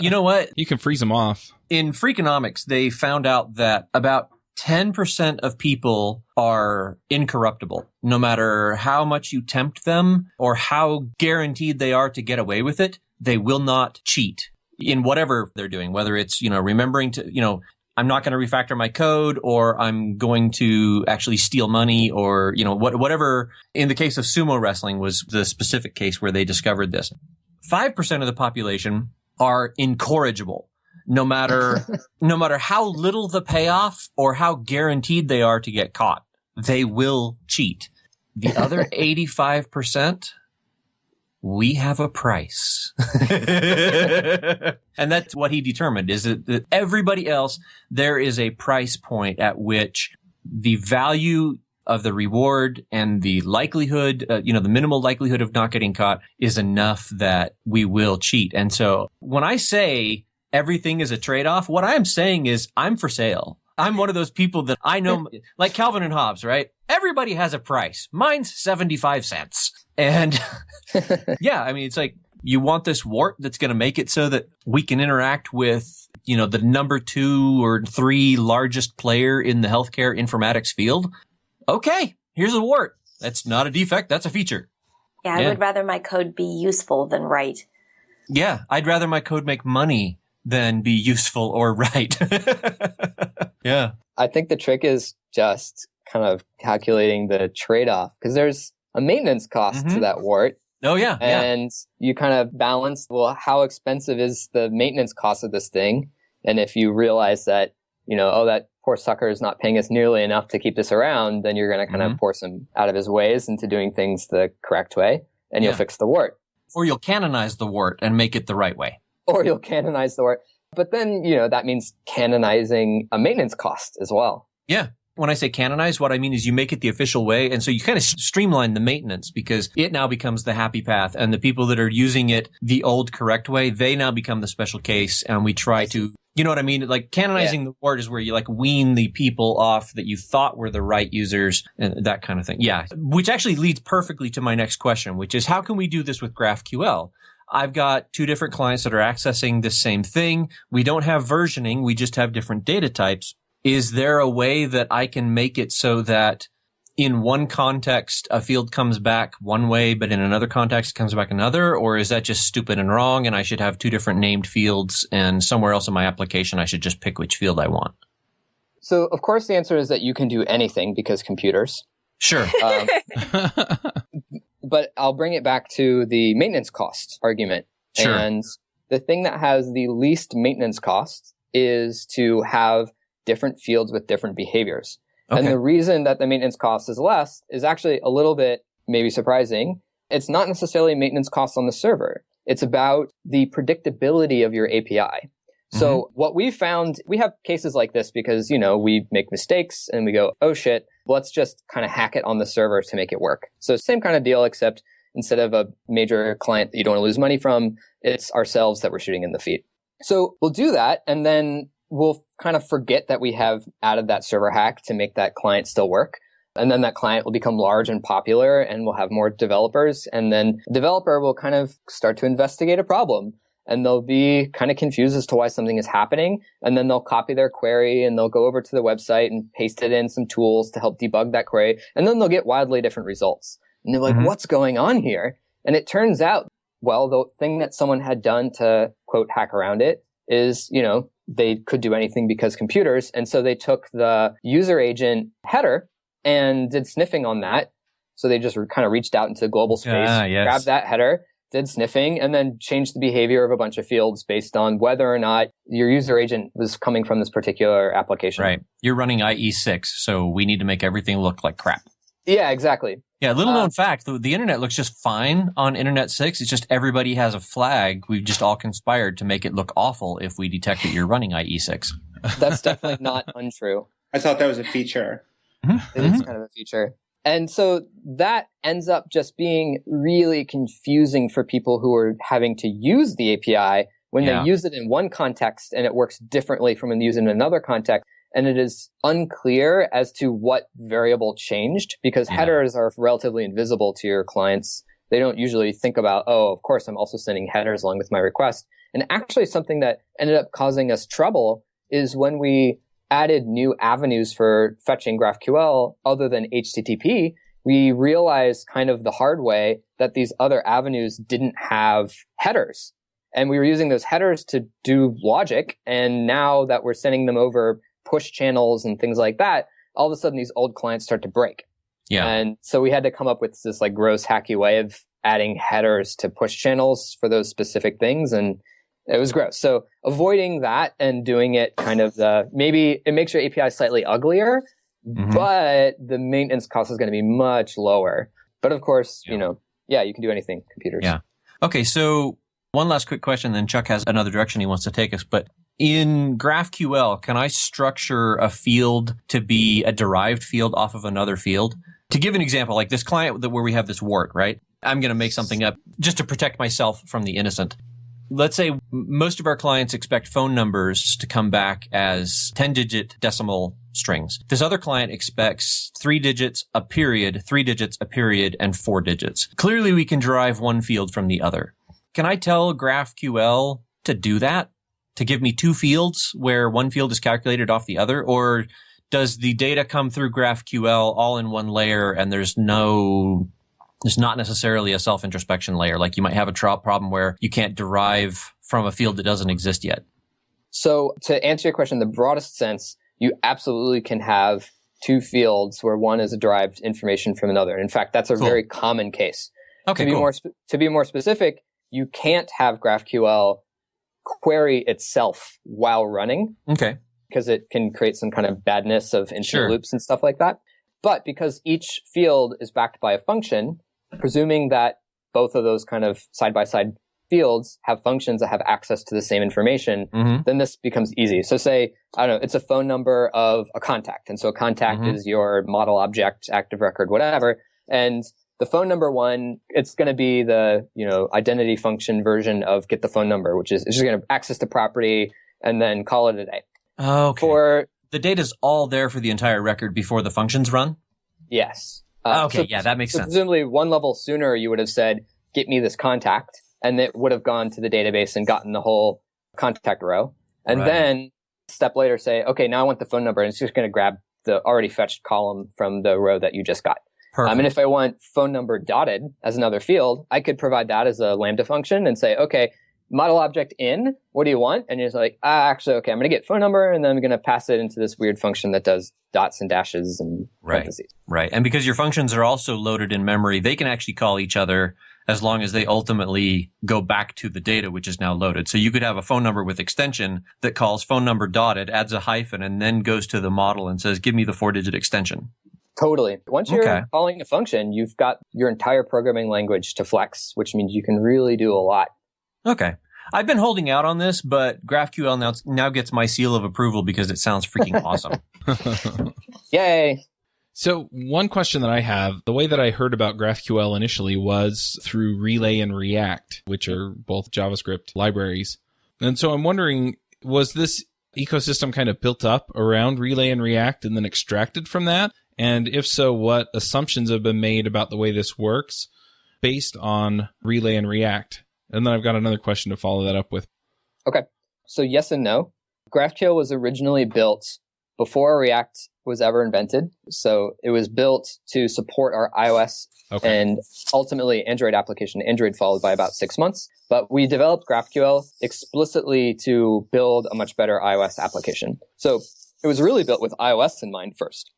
[SPEAKER 4] You know what?
[SPEAKER 2] You can freeze them off.
[SPEAKER 4] In Freakonomics, they found out that about 10% of people are incorruptible, no matter how much you tempt them or how guaranteed they are to get away with it. They will not cheat in whatever they're doing, whether it's, remembering to, I'm not going to refactor my code, or I'm going to actually steal money, or, whatever. In the case of sumo wrestling was the specific case where they discovered this. 5% of the population are incorrigible. No matter how little the payoff or how guaranteed they are to get caught, they will cheat. The other 85%, we have a price. And that's what he determined, is that everybody else, there is a price point at which the value of the reward and the likelihood, the minimal likelihood of not getting caught is enough that we will cheat. And so when I say everything is a trade-off, what I'm saying is I'm for sale. I'm one of those people that I know, like Calvin and Hobbes, right? Everybody has a price. Mine's 75 cents. And it's like, you want this wart that's going to make it so that we can interact with, the number 2 or 3 largest player in the healthcare informatics field. Okay, here's a wart. That's not a defect. That's a feature.
[SPEAKER 6] Yeah, I would rather my code be useful than right.
[SPEAKER 4] Yeah, I'd rather my code make money than be useful or right. Yeah.
[SPEAKER 5] I think the trick is just kind of calculating the trade-off, because there's a maintenance cost to that wart.
[SPEAKER 4] Oh, yeah.
[SPEAKER 5] And you kind of balance, well, how expensive is the maintenance cost of this thing? And if you realize that, that poor sucker is not paying us nearly enough to keep this around, then you're going to kind of force him out of his ways into doing things the correct way, and you'll fix the wart.
[SPEAKER 4] Or you'll canonize the wart and make it the right way.
[SPEAKER 5] Or you'll canonize the wart. But then, that means canonizing a maintenance cost as well.
[SPEAKER 4] Yeah. When I say canonize, what I mean is you make it the official way. And so you kind of streamline the maintenance, because it now becomes the happy path. And the people that are using it the old correct way, they now become the special case. And we try to, you know what I mean? Like canonizing the word is where you like wean the people off that you thought were the right users and that kind of thing. Yeah. Which actually leads perfectly to my next question, which is how can we do this with GraphQL? I've got 2 different clients that are accessing the same thing. We don't have versioning. We just have different data types. Is there a way that I can make it so that in one context, a field comes back one way, but in another context, it comes back another? Or is that just stupid and wrong, and I should have 2 different named fields, and somewhere else in my application, I should just pick which field I want?
[SPEAKER 5] So, of course, the answer is that you can do anything because computers.
[SPEAKER 4] Sure.
[SPEAKER 5] But I'll bring it back to the maintenance cost argument.
[SPEAKER 4] Sure.
[SPEAKER 5] And the thing that has the least maintenance cost is to have different fields with different behaviors. Okay. And the reason that the maintenance cost is less is actually a little bit maybe surprising. It's not necessarily maintenance costs on the server. It's about the predictability of your API. So what we found, we have cases like this because, we make mistakes and we go, oh shit, let's just kind of hack it on the server to make it work. So same kind of deal, except instead of a major client that you don't want to lose money from, it's ourselves that we're shooting in the feet. So we'll do that, and then we'll kind of forget that we have added that server hack to make that client still work. And then that client will become large and popular, and we'll have more developers. And then the developer will kind of start to investigate a problem. And they'll be kind of confused as to why something is happening. And then they'll copy their query and they'll go over to the website and paste it in some tools to help debug that query. And then they'll get wildly different results. And they're like, what's going on here? And it turns out, well, the thing that someone had done to, quote, hack around it is, they could do anything because computers. And so they took the user agent header and did sniffing on that. So they just kind of reached out into global space, grabbed that header, did sniffing, and then changed the behavior of a bunch of fields based on whether or not your user agent was coming from this particular application.
[SPEAKER 4] Right. You're running IE6, so we need to make everything look like crap.
[SPEAKER 5] Yeah, exactly.
[SPEAKER 4] Yeah, little known fact, the internet looks just fine on Internet 6. It's just everybody has a flag. We've just all conspired to make it look awful if we detect that you're running IE6.
[SPEAKER 5] That's definitely not untrue.
[SPEAKER 3] I thought that was a feature.
[SPEAKER 5] It is kind of a feature. And so that ends up just being really confusing for people who are having to use the API when they use it in one context and it works differently from when using it in another context. And it is unclear as to what variable changed because headers are relatively invisible to your clients. They don't usually think about, oh, of course, I'm also sending headers along with my request. And actually something that ended up causing us trouble is when we added new avenues for fetching GraphQL other than HTTP, we realized kind of the hard way that these other avenues didn't have headers. And we were using those headers to do logic. And now that we're sending them over push channels and things like that, all of a sudden these old clients start to break. Yeah. And so we had to come up with this like gross hacky way of adding headers to push channels for those specific things. And it was gross. So avoiding that and doing it kind of maybe it makes your API slightly uglier, but the maintenance cost is going to be much lower. But of course, you can do anything, computers.
[SPEAKER 4] Yeah. Okay. So one last quick question, then Chuck has another direction he wants to take us. But in GraphQL, can I structure a field to be a derived field off of another field? To give an example, like this client where we have this wart, right? I'm going to make something up just to protect myself from the innocent. Let's say most of our clients expect phone numbers to come back as 10-digit decimal strings. This other client expects 3 digits, a period, 3 digits, a period, and 4 digits. Clearly, we can derive one field from the other. Can I tell GraphQL to do that? To give me 2 fields where one field is calculated off the other? Or does the data come through GraphQL all in one layer and there's not necessarily a self-introspection layer? Like you might have a problem where you can't derive from a field that doesn't exist yet.
[SPEAKER 5] So to answer your question in the broadest sense, you absolutely can have two fields where one is a derived information from another. In fact, that's a very common case.
[SPEAKER 4] Okay,
[SPEAKER 5] To be more specific, you can't have GraphQL query itself while running.
[SPEAKER 4] Okay.
[SPEAKER 5] Because it can create some kind of badness of infinite loops and stuff like that. But because each field is backed by a function, presuming that both of those kind of side-by-side fields have functions that have access to the same information, then this becomes easy. So say, I don't know, it's a phone number of a contact. And so a contact is your model object, active record, whatever. And the phone number one, it's going to be the, identity function version of get the phone number, which is it's just going to access the property and then call it a day.
[SPEAKER 4] Okay. The data's all there for the entire record before the functions run?
[SPEAKER 5] Yes.
[SPEAKER 4] That makes sense.
[SPEAKER 5] Presumably one level sooner you would have said, get me this contact, and it would have gone to the database and gotten the whole contact row. And then a step later say, okay, now I want the phone number, and it's just going to grab the already fetched column from the row that you just got. And if I want phone number dotted as another field, I could provide that as a Lambda function and say, okay, model object in, what do you want? And you're like, actually, okay, I'm going to get phone number, and then I'm going to pass it into this weird function that does dots and dashes and parentheses.
[SPEAKER 4] Right. And because your functions are also loaded in memory, they can actually call each other as long as they ultimately go back to the data, which is now loaded. So you could have a phone number with extension that calls phone number dotted, adds a hyphen, and then goes to the model and says, give me the 4-digit extension.
[SPEAKER 5] Totally. Once you're calling a function, you've got your entire programming language to flex, which means you can really do a lot.
[SPEAKER 4] Okay. I've been holding out on this, but GraphQL now gets my seal of approval because it sounds freaking awesome.
[SPEAKER 5] Yay.
[SPEAKER 2] So one question that I have, the way that I heard about GraphQL initially was through Relay and React, which are both JavaScript libraries. And so I'm wondering, was this ecosystem kind of built up around Relay and React and then extracted from that? And if so, what assumptions have been made about the way this works based on Relay and React? And then I've got another question to follow that up with.
[SPEAKER 5] Okay. So yes and no. GraphQL was originally built before React was ever invented. So it was built to support our iOS and ultimately Android application. Android followed by about 6 months. But we developed GraphQL explicitly to build a much better iOS application. So it was really built with iOS in mind first.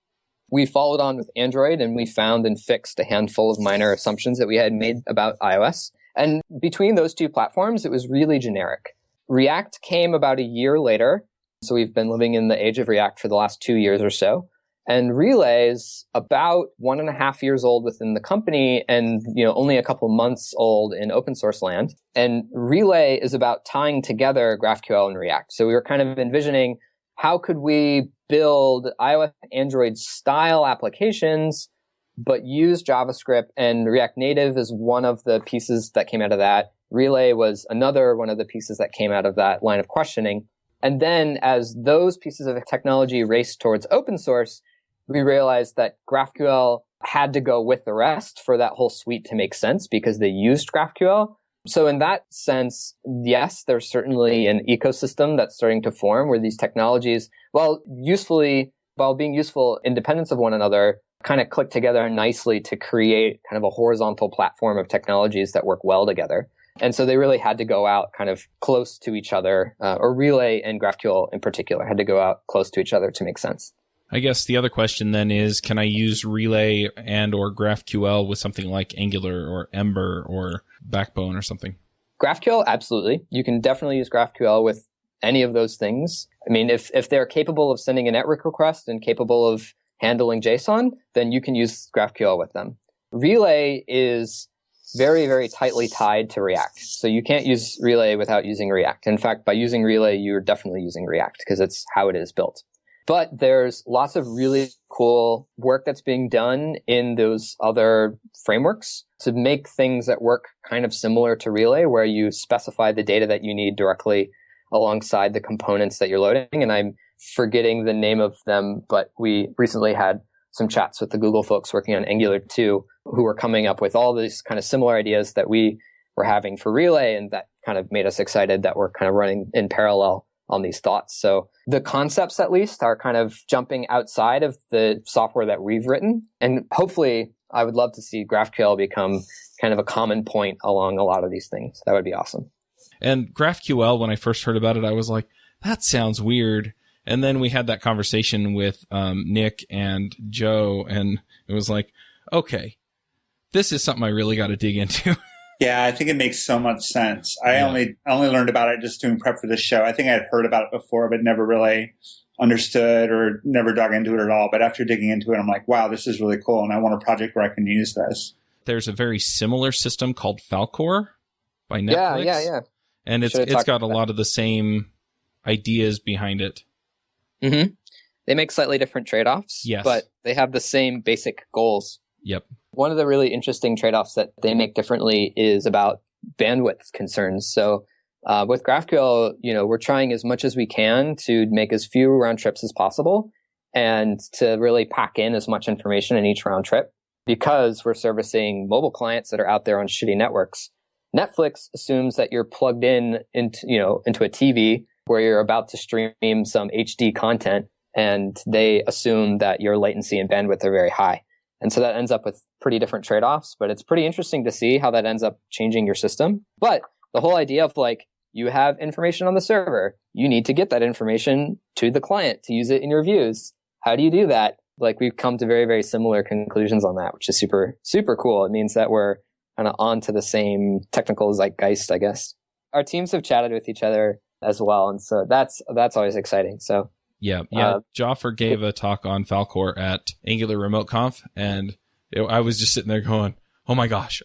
[SPEAKER 5] We followed on with Android, and we found and fixed a handful of minor assumptions that we had made about iOS. And between those two platforms, it was really generic. React came about a year later. So we've been living in the age of React for the last 2 years or so. And Relay is about 1.5 years old within the company and only a couple months old in open source land. And Relay is about tying together GraphQL and React. So we were kind of envisioning how could we build iOS, Android style applications, but use JavaScript, and React Native is one of the pieces that came out of that. Relay was another one of the pieces that came out of that line of questioning. And then as those pieces of technology raced towards open source, we realized that GraphQL had to go with the rest for that whole suite to make sense because they used GraphQL. So in that sense, yes, there's certainly an ecosystem that's starting to form where these technologies, while being useful independence of one another, kind of click together nicely to create kind of a horizontal platform of technologies that work well together. And so they really had to go out kind of close to each other, or Relay and GraphQL in particular had to go out close to each other to make sense.
[SPEAKER 2] I guess the other question then is, can I use Relay and or GraphQL with something like Angular or Ember or Backbone or something?
[SPEAKER 5] GraphQL, absolutely. You can definitely use GraphQL with any of those things. I mean, if they're capable of sending a network request and capable of handling JSON, then you can use GraphQL with them. Relay is very, very tightly tied to React. So you can't use Relay without using React. In fact, by using Relay, you're definitely using React because it's how it is built. But there's lots of really cool work that's being done in those other frameworks to make things that work kind of similar to Relay, where you specify the data that you need directly alongside the components that you're loading. And I'm forgetting the name of them, but we recently had some chats with the Google folks working on Angular 2 who were coming up with all these kind of similar ideas that we were having for Relay, and that kind of made us excited that we're kind of running in parallel on these thoughts. So the concepts, at least, are kind of jumping outside of the software that we've written. And hopefully, I would love to see GraphQL become kind of a common point along a lot of these things. That would be awesome.
[SPEAKER 2] And GraphQL, when I first heard about it, I was like, that sounds weird. And then we had that conversation with Nick and Joe, and it was like, okay, this is something I really got to dig into.
[SPEAKER 3] Yeah, I think it makes so much sense. I only learned about it just doing prep for the show. I think I had heard about it before, but never really understood or never dug into it at all. But after digging into it, I'm like, wow, this is really cool. And I want a project where I can use this.
[SPEAKER 2] There's a very similar system called Falcor by Netflix.
[SPEAKER 5] Yeah.
[SPEAKER 2] And it's got a lot of the same ideas behind it.
[SPEAKER 5] Mm-hmm. They make slightly different trade-offs,
[SPEAKER 2] yes,
[SPEAKER 5] but they have the same basic goals.
[SPEAKER 2] Yep.
[SPEAKER 5] One of the really interesting trade-offs that they make differently is about bandwidth concerns. So with GraphQL, we're trying as much as we can to make as few round trips as possible and to really pack in as much information in each round trip because we're servicing mobile clients that are out there on shitty networks. Netflix assumes that you're plugged into a TV where you're about to stream some HD content, and they assume that your latency and bandwidth are very high. And so that ends up with pretty different trade-offs, but it's pretty interesting to see how that ends up changing your system. But the whole idea of you have information on the server, you need to get that information to the client to use it in your views. How do you do that? We've come to very, very similar conclusions on that, which is super, super cool. It means that we're kind of onto the same technical zeitgeist, I guess. Our teams have chatted with each other as well, and so that's always exciting. So
[SPEAKER 2] yeah. Joffer gave a talk on Falcor at Angular Remote Conf, and I was just sitting there going, oh my gosh.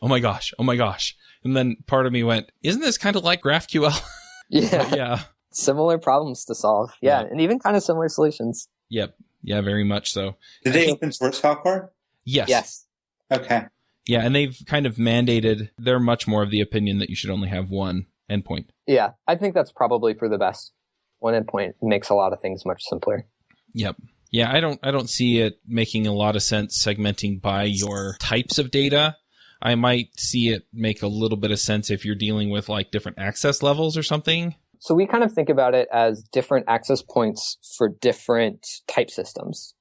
[SPEAKER 2] And then part of me went, isn't this kind of like GraphQL?
[SPEAKER 5] Yeah. Similar problems to solve. Yeah. And even kind of similar solutions.
[SPEAKER 2] Yep. Yeah, very much so.
[SPEAKER 3] Did they open source Falcor?
[SPEAKER 2] Yes.
[SPEAKER 3] Okay.
[SPEAKER 2] Yeah, and they've kind of mandated, they're much more of the opinion that you should only have one endpoint.
[SPEAKER 5] Yeah, I think that's probably for the best. One endpoint makes a lot of things much simpler.
[SPEAKER 2] Yep. Yeah, I don't see it making a lot of sense segmenting by your types of data. I might see it make a little bit of sense if you're dealing with different access levels or something.
[SPEAKER 5] So we kind of think about it as different access points for different type systems.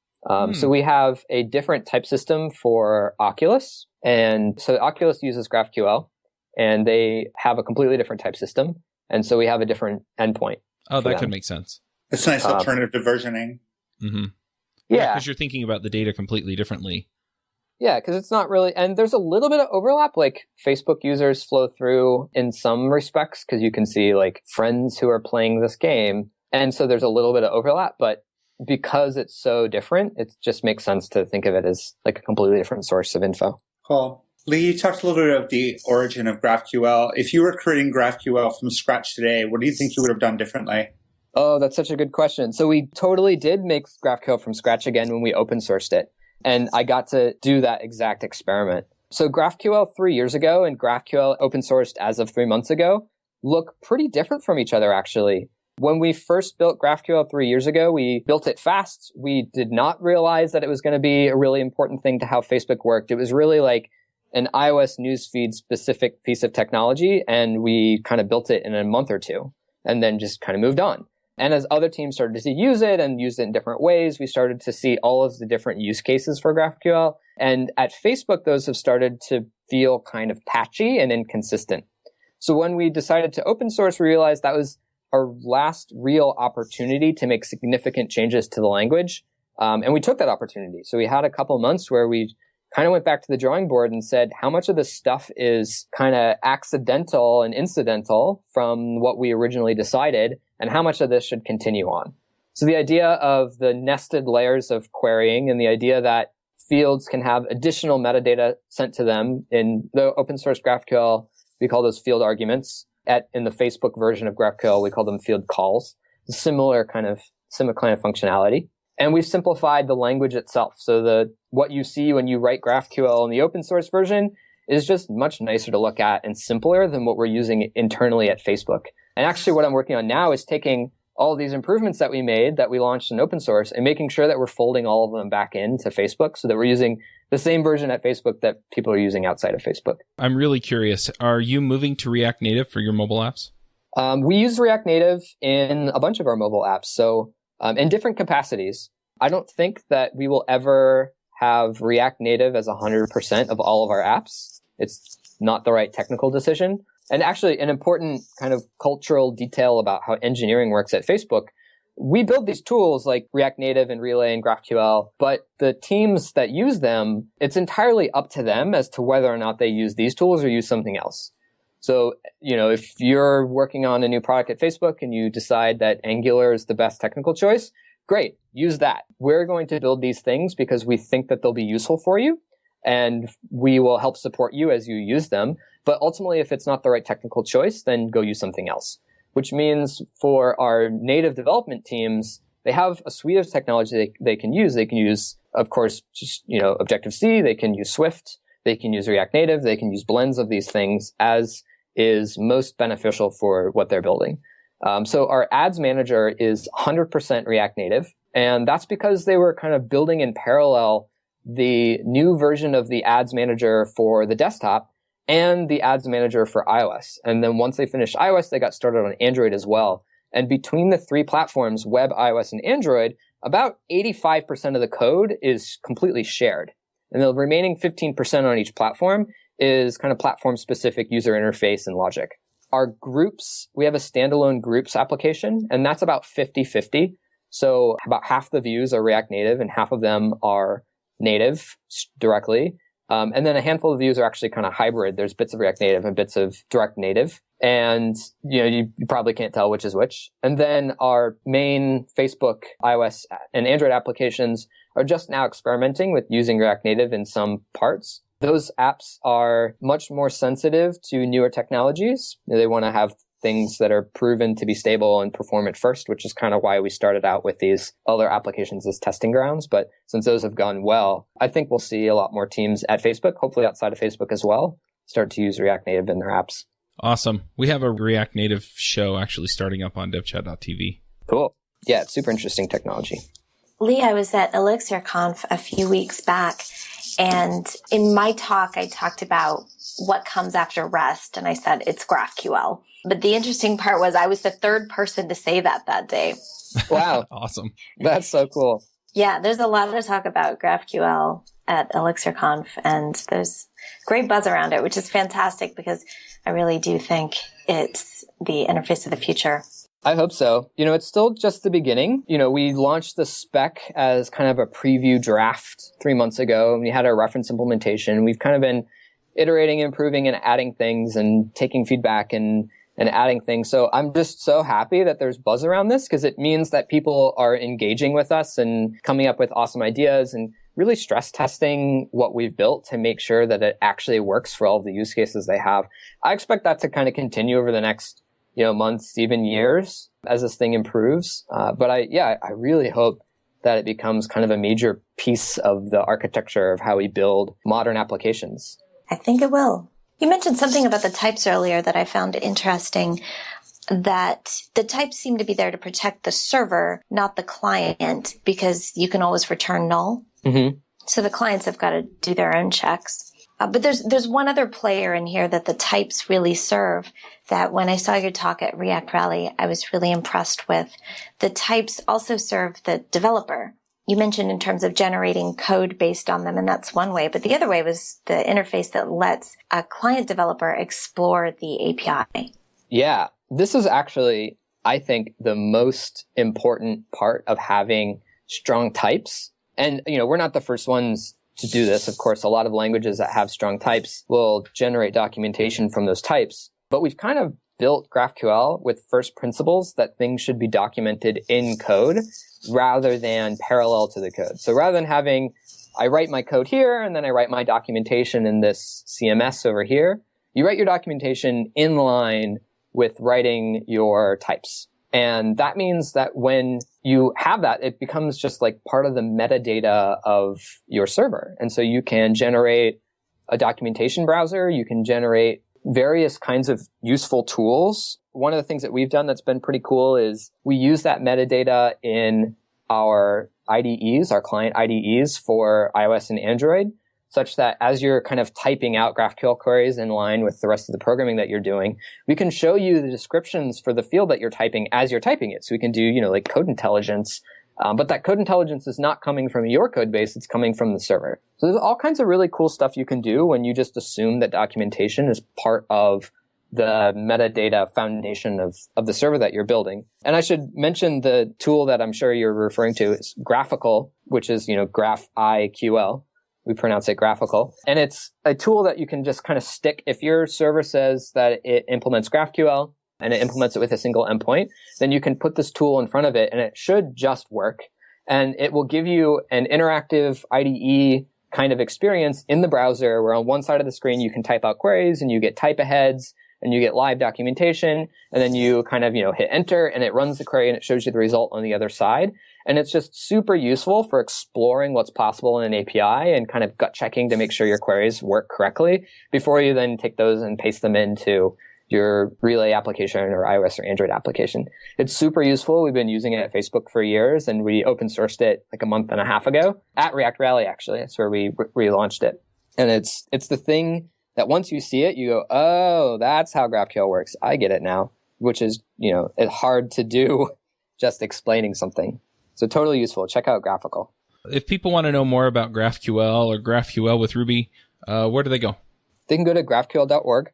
[SPEAKER 5] So we have a different type system for Oculus. And so Oculus uses GraphQL, and they have a completely different type system. And so we have a different endpoint.
[SPEAKER 2] Oh, that could make sense.
[SPEAKER 3] It's a nice alternative to versioning.
[SPEAKER 2] Mm-hmm.
[SPEAKER 5] Yeah.
[SPEAKER 2] Because you're thinking about the data completely differently.
[SPEAKER 5] Yeah, because it's not really, and there's a little bit of overlap. Facebook users flow through in some respects because you can see friends who are playing this game. And so there's a little bit of overlap, but because it's so different, it just makes sense to think of it as a completely different source of info.
[SPEAKER 3] Cool. Lee, you talked a little bit of the origin of GraphQL. If you were creating GraphQL from scratch today, what do you think you would have done differently?
[SPEAKER 5] Oh, that's such a good question. So we totally did make GraphQL from scratch again when we open sourced it. And I got to do that exact experiment. So GraphQL 3 years ago and GraphQL open sourced as of 3 months ago look pretty different from each other, actually. When we first built GraphQL 3 years ago, we built it fast. We did not realize that it was going to be a really important thing to how Facebook worked. It was really an iOS newsfeed specific piece of technology, and we kind of built it in a month or two and then just kind of moved on. And as other teams started to use it and use it in different ways, we started to see all of the different use cases for GraphQL. And at Facebook, those have started to feel kind of patchy and inconsistent. So when we decided to open source, we realized that was our last real opportunity to make significant changes to the language. And we took that opportunity. So we had a couple months where we kind of went back to the drawing board and said, how much of this stuff is kind of accidental and incidental from what we originally decided, and how much of this should continue on? So the idea of the nested layers of querying and the idea that fields can have additional metadata sent to them in the open source GraphQL, we call those field arguments. In the Facebook version of GraphQL, we call them field calls. Similar kind of functionality. And we've simplified the language itself. So what you see when you write GraphQL in the open source version is just much nicer to look at and simpler than what we're using internally at Facebook. And actually what I'm working on now is taking all of these improvements that we made, that we launched in open source, and making sure that we're folding all of them back into Facebook so that we're using the same version at Facebook that people are using outside of Facebook.
[SPEAKER 2] I'm really curious. Are you moving to React Native for your mobile apps?
[SPEAKER 5] We use React Native in a bunch of our mobile apps. So in different capacities. I don't think that we will ever have React Native as 100% of all of our apps. It's not the right technical decision. And actually, an important kind of cultural detail about how engineering works at Facebook, we build these tools like React Native and Relay and GraphQL, but the teams that use them, it's entirely up to them as to whether or not they use these tools or use something else. So, if you're working on a new product at Facebook and you decide that Angular is the best technical choice, great, use that. We're going to build these things because we think that they'll be useful for you, and we will help support you as you use them. But ultimately, if it's not the right technical choice, then go use something else. Which means for our native development teams, they have a suite of technology they can use. They can use, of course, just, Objective-C. They can use Swift. They can use React Native. They can use blends of these things as is most beneficial for what they're building. So our ads manager is 100% React Native. And that's because they were kind of building in parallel the new version of the ads manager for the desktop and the ads manager for iOS. And then once they finished iOS, they got started on Android as well. And between the three platforms, web, iOS, and Android, about 85% of the code is completely shared. And the remaining 15% on each platform is kind of platform-specific user interface and logic. Our groups, we have a standalone groups application, and that's about 50-50. So about half the views are React Native, and half of them are native directly. And then a handful of views are actually kind of hybrid. There's bits of React Native and bits of direct native. And, you probably can't tell which is which. And then our main Facebook, iOS, and Android applications are just now experimenting with using React Native in some parts. Those apps are much more sensitive to newer technologies. They want to have things that are proven to be stable and perform at first, which is kind of why we started out with these other applications as testing grounds. But since those have gone well, I think we'll see a lot more teams at Facebook, hopefully outside of Facebook as well, start to use React Native in their apps.
[SPEAKER 2] Awesome. We have a React Native show actually starting up on devchat.tv.
[SPEAKER 5] Cool. Yeah, it's super interesting technology.
[SPEAKER 6] Lee, I was at ElixirConf a few weeks back, and in my talk, I talked about what comes after REST, and I said it's GraphQL. But the interesting part was I was the third person to say that day.
[SPEAKER 5] Wow.
[SPEAKER 2] Awesome.
[SPEAKER 5] That's so cool.
[SPEAKER 6] Yeah, there's a lot of talk about GraphQL at ElixirConf, and there's great buzz around it, which is fantastic because I really do think it's the interface of the future.
[SPEAKER 5] I hope so. It's still just the beginning. We launched the spec as kind of a preview draft 3 months ago, and we had our reference implementation. We've kind of been iterating, improving, and adding things and taking feedback and adding things. So I'm just so happy that there's buzz around this because it means that people are engaging with us and coming up with awesome ideas and really stress testing what we've built to make sure that it actually works for all of the use cases they have. I expect that to kind of continue over the next months, even years as this thing improves. But I really hope that it becomes kind of a major piece of the architecture of how we build modern applications.
[SPEAKER 6] I think it will. You mentioned something about the types earlier that I found interesting, that the types seem to be there to protect the server, not the client, because you can always return null.
[SPEAKER 5] Mm-hmm.
[SPEAKER 6] So the clients have got to do their own checks. But there's one other player in here that the types really serve, that when I saw your talk at React Rally, I was really impressed with. The types also serve the developer. You mentioned in terms of generating code based on them, and that's one way. But the other way was the interface that lets a client developer explore the API.
[SPEAKER 5] Yeah, this is actually, I think, the most important part of having strong types. And, we're not the first ones to do this. Of course, a lot of languages that have strong types will generate documentation from those types. But we've kind of built GraphQL with first principles that things should be documented in code rather than parallel to the code. So rather than having, I write my code here and then I write my documentation in this CMS over here, you write your documentation in line with writing your types. And that means that when you have that, it becomes just like part of the metadata of your server. And so you can generate a documentation browser, you can generate various kinds of useful tools. One of the things that we've done that's been pretty cool is we use that metadata in our IDEs, our client IDEs for iOS and Android, such that as you're kind of typing out GraphQL queries in line with the rest of the programming that you're doing, we can show you the descriptions for the field that you're typing as you're typing it. So we can do, like code intelligence. But that code intelligence is not coming from your code base, it's coming from the server. So there's all kinds of really cool stuff you can do when you just assume that documentation is part of the metadata foundation of the server that you're building. And I should mention the tool that I'm sure you're referring to is GraphQL, which is, GraphIQL. We pronounce it graphical. And it's a tool that you can just kind of stick. If your server says that it implements GraphQL and it implements it with a single endpoint, then you can put this tool in front of it and it should just work. And it will give you an interactive IDE kind of experience in the browser where on one side of the screen you can type out queries and you get type aheads and you get live documentation. And then you kind of, hit enter and it runs the query and it shows you the result on the other side. And it's just super useful for exploring what's possible in an API and kind of gut checking to make sure your queries work correctly before you then take those and paste them into your Relay application or iOS or Android application. It's super useful. We've been using it at Facebook for years, and we open sourced it like a month and a half ago at React Rally, actually. That's where we relaunched it. And it's the thing that once you see it, you go, oh, that's how GraphQL works. I get it now, which is, it's hard to do just explaining something. So totally useful. Check out GraphQL.
[SPEAKER 2] If people want to know more about GraphQL or GraphQL with Ruby, where do they go?
[SPEAKER 5] They can go to graphql.org.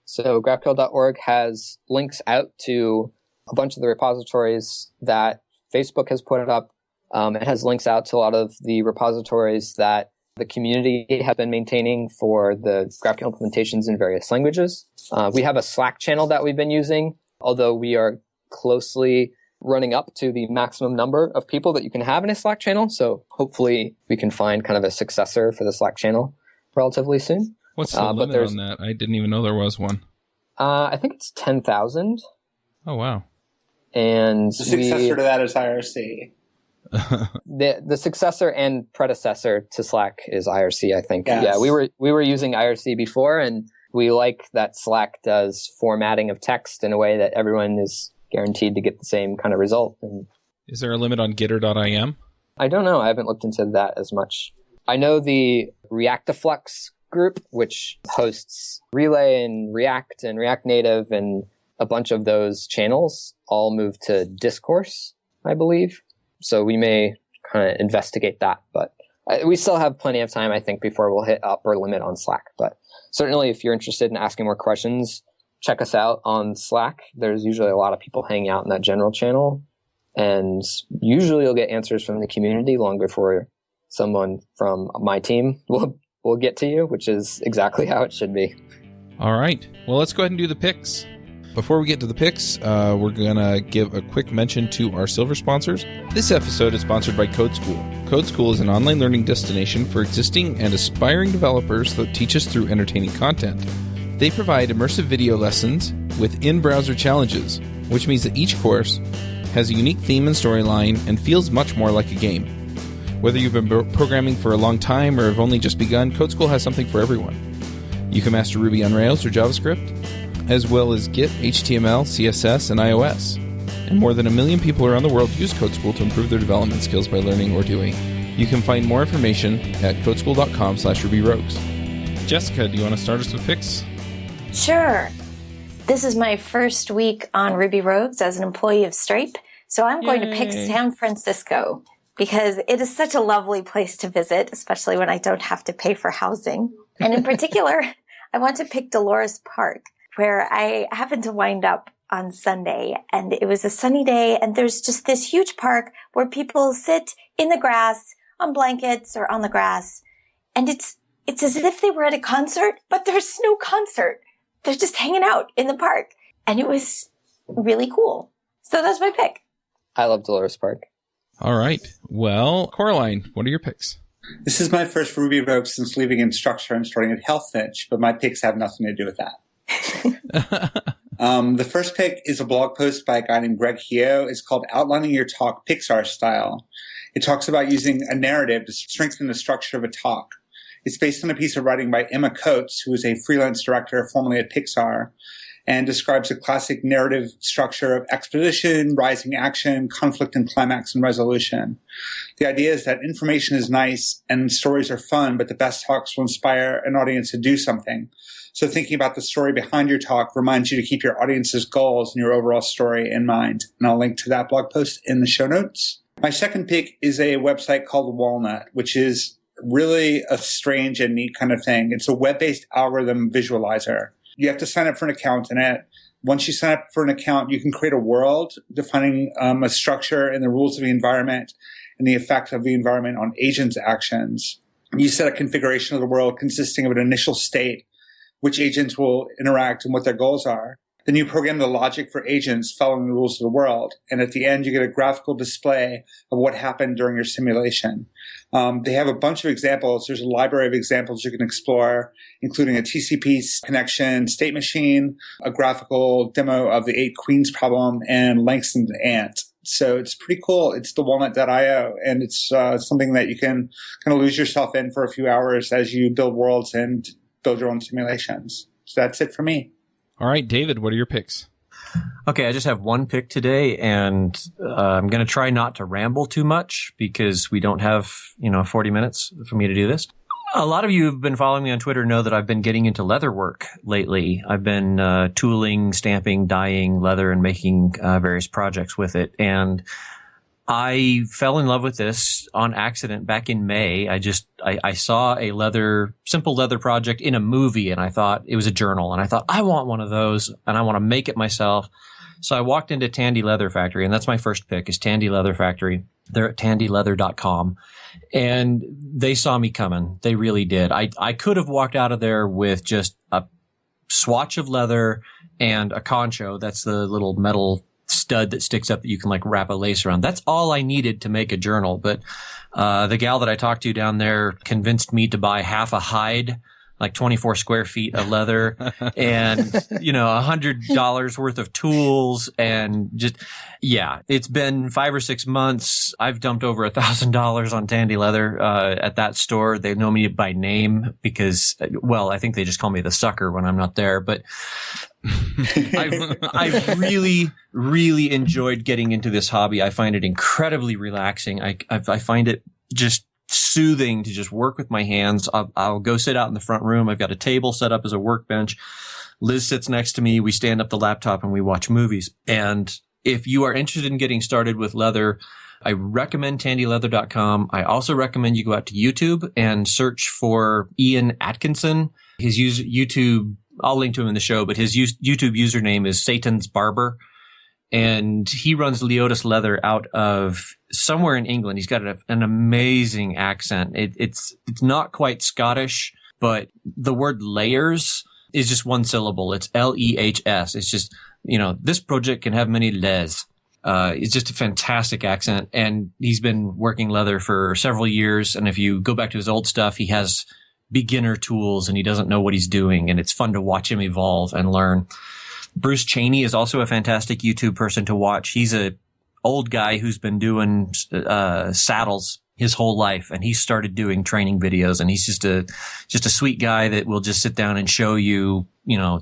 [SPEAKER 5] So graphql.org has links out to a bunch of the repositories that Facebook has put up. It has links out to a lot of the repositories that the community has been maintaining for the GraphQL implementations in various languages. We have a Slack channel that we've been using, although we are closely running up to the maximum number of people that you can have in a Slack channel. So hopefully we can find kind of a successor for the Slack channel relatively soon.
[SPEAKER 2] What's the limit on that? I didn't even know there was one.
[SPEAKER 5] I think it's 10,000.
[SPEAKER 2] Oh, wow.
[SPEAKER 3] The
[SPEAKER 5] And
[SPEAKER 3] successor to that is IRC.
[SPEAKER 5] The successor and predecessor to Slack is IRC, I think.
[SPEAKER 3] Yes.
[SPEAKER 5] Yeah, we were using IRC before, and we like that Slack does formatting of text in a way that everyone is guaranteed to get the same kind of result. And
[SPEAKER 2] is there a limit on Gitter.im?
[SPEAKER 5] I don't know. I haven't looked into that as much. I know the Reactiflux group, which hosts Relay and React Native and a bunch of those channels, all moved to Discourse, I believe. So we may kind of investigate that, but we still have plenty of time, I think, before we'll hit upper limit on Slack. But certainly if you're interested in asking more questions, check us out on Slack. There's usually a lot of people hanging out in that general channel, and usually you'll get answers from the community long before someone from my team will get to you, which is exactly how it should be.
[SPEAKER 2] All right. Well, let's go ahead and do the picks. Before we get to the picks, we're going to give a quick mention to our silver sponsors. This episode is sponsored by Code School. Code School is an online learning destination for existing and aspiring developers that teach us through entertaining content. They provide immersive video lessons with in-browser challenges, which means that each course has a unique theme and storyline and feels much more like a game. Whether you've been programming for a long time or have only just begun, Code School has something for everyone. You can master Ruby on Rails or JavaScript, as well as Git, HTML, CSS, and iOS. And more than 1 million people around the world use Code School to improve their development skills by learning or doing. You can find more information at codeschool.com/rubyrogues. Jessica, do you want to start us with picks?
[SPEAKER 6] Sure. This is my first week on Ruby Rogues as an employee of Stripe, so I'm going to pick San Francisco because it is such a lovely place to visit, especially when I don't have to pay for housing. And in particular, I want to pick Dolores Park, where I happened to wind up on Sunday, and it was a sunny day, and there's just this huge park where people sit in the grass on blankets or on the grass, and it's as if they were at a concert, but there's no concert. They're just hanging out in the park, and it was really cool. So that's my pick.
[SPEAKER 5] I love Dolores Park.
[SPEAKER 2] All right. Well, Coraline, what are your picks?
[SPEAKER 3] This is my first Ruby Rogue since leaving Instructure and starting at HealthFinch, but my picks have nothing to do with that. The first pick is a blog post by a guy named Greg Heo. It's called Outlining Your Talk Pixar Style. It talks about using a narrative to strengthen the structure of a talk. It's based on a piece of writing by Emma Coates, who is a freelance director formerly at Pixar, and describes a classic narrative structure of exposition, rising action, conflict and climax and resolution. The idea is that information is nice and stories are fun, but the best talks will inspire an audience to do something. So thinking about the story behind your talk reminds you to keep your audience's goals and your overall story in mind. And I'll link to that blog post in the show notes. My second pick is a website called Walnut, which is really a strange and neat kind of thing. It's a web-based algorithm visualizer. You have to sign up for an account in it. Once you sign up for an account, you can create a world defining a structure and the rules of the environment and the effect of the environment on agents' actions. You set a configuration of the world consisting of an initial state, which agents will interact and what their goals are. Then you program the logic for agents following the rules of the world. And at the end, you get a graphical display of what happened during your simulation. They have a bunch of examples. There's a library of examples you can explore, including a TCP connection state machine, a graphical demo of the 8 queens problem, and Langston's ant. So it's pretty cool. It's the walnut.io, and it's something that you can kind of lose yourself in for a few hours as you build worlds and build your own simulations. So that's it for me.
[SPEAKER 2] All right, David, what are your picks?
[SPEAKER 4] Okay, I just have one pick today, and I'm going to try not to ramble too much because we don't have, 40 minutes for me to do this. A lot of you who've been following me on Twitter know that I've been getting into leather work lately. I've been tooling, stamping, dyeing leather, and making various projects with it. And I fell in love with this on accident back in May. I saw a simple leather project in a movie, and I thought it was a journal, and I thought I want one of those and I want to make it myself. So I walked into Tandy Leather Factory, and that's my first pick is Tandy Leather Factory. They're at tandyleather.com, and they saw me coming. They really did. I could have walked out of there with just a swatch of leather and a concho. That's the little metal stud that sticks up that you can like wrap a lace around. That's all I needed to make a journal. But the gal that I talked to down there convinced me to buy half a hide, like 24 square feet of leather and, $100 worth of tools. And just, it's been 5 or 6 months. I've dumped over $1,000 on Tandy Leather at that store. They know me by name because, I think they just call me the sucker when I'm not there. But I've really, really enjoyed getting into this hobby. I find it incredibly relaxing. I find it just soothing to just work with my hands. I'll go sit out in the front room. I've got a table set up as a workbench. Liz sits next to me. We stand up the laptop and we watch movies. And if you are interested in getting started with leather, I recommend tandyleather.com. I also recommend you go out to YouTube and search for Ian Atkinson. His YouTube, I'll link to him in the show, but his YouTube username is Satan's Barber. And he runs Leotis Leather out of somewhere in England. He's got an amazing accent. It's not quite Scottish, but the word layers is just one syllable. It's Lehs. It's just, this project can have many les. It's just a fantastic accent. And he's been working leather for several years. And if you go back to his old stuff, he has beginner tools and he doesn't know what he's doing. And it's fun to watch him evolve and learn. Bruce Cheney is also a fantastic YouTube person to watch. He's a old guy who's been doing saddles his whole life, and he started doing training videos. And he's just a sweet guy that will just sit down and show you,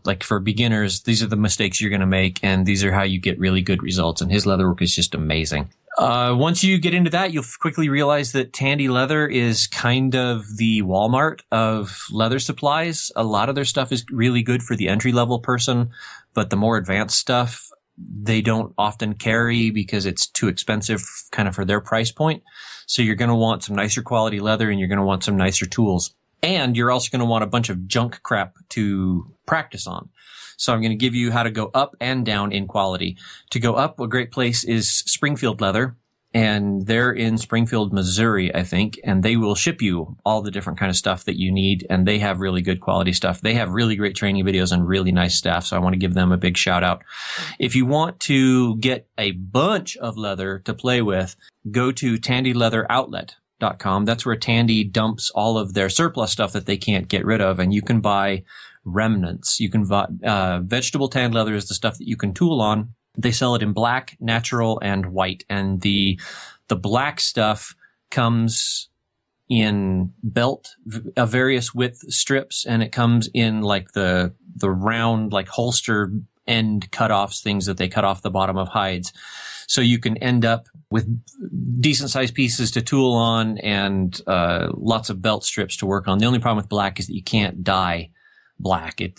[SPEAKER 4] like for beginners, these are the mistakes you're going to make, and these are how you get really good results. And his leatherwork is just amazing. Once you get into that, you'll quickly realize that Tandy Leather is kind of the Walmart of leather supplies. A lot of their stuff is really good for the entry-level person, but the more advanced stuff, they don't often carry because it's too expensive kind of for their price point. So you're going to want some nicer quality leather and you're going to want some nicer tools. And you're also going to want a bunch of junk crap to practice on. So I'm going to give you how to go up and down in quality. To go up, a great place is Springfield Leather. And they're in Springfield, Missouri, I think, and they will ship you all the different kind of stuff that you need, and they have really good quality stuff. They have really great training videos and really nice staff, so I want to give them a big shout out. If you want to get a bunch of leather to play with, go to tandyleatheroutlet.com. That's where Tandy dumps all of their surplus stuff that they can't get rid of, and you can buy remnants. You can buy vegetable tanned leather is the stuff that you can tool on. They sell it in black, natural, and white. And the black stuff comes in belt of various width strips, and it comes in like the round, like holster end cutoffs, things that they cut off the bottom of hides. So you can end up with decent sized pieces to tool on and lots of belt strips to work on. The only problem with black is that you can't dye black. It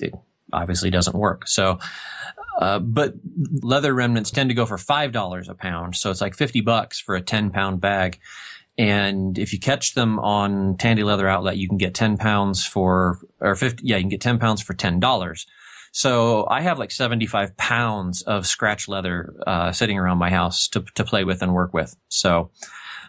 [SPEAKER 4] obviously doesn't work. So but leather remnants tend to go for $5 a pound. So it's like $50 for a 10-pound bag. And if you catch them on Tandy Leather Outlet, you can get 10 pounds for, or 50, you can get 10 pounds for $10. So I have like 75 pounds of scratch leather sitting around my house to play with and work with. So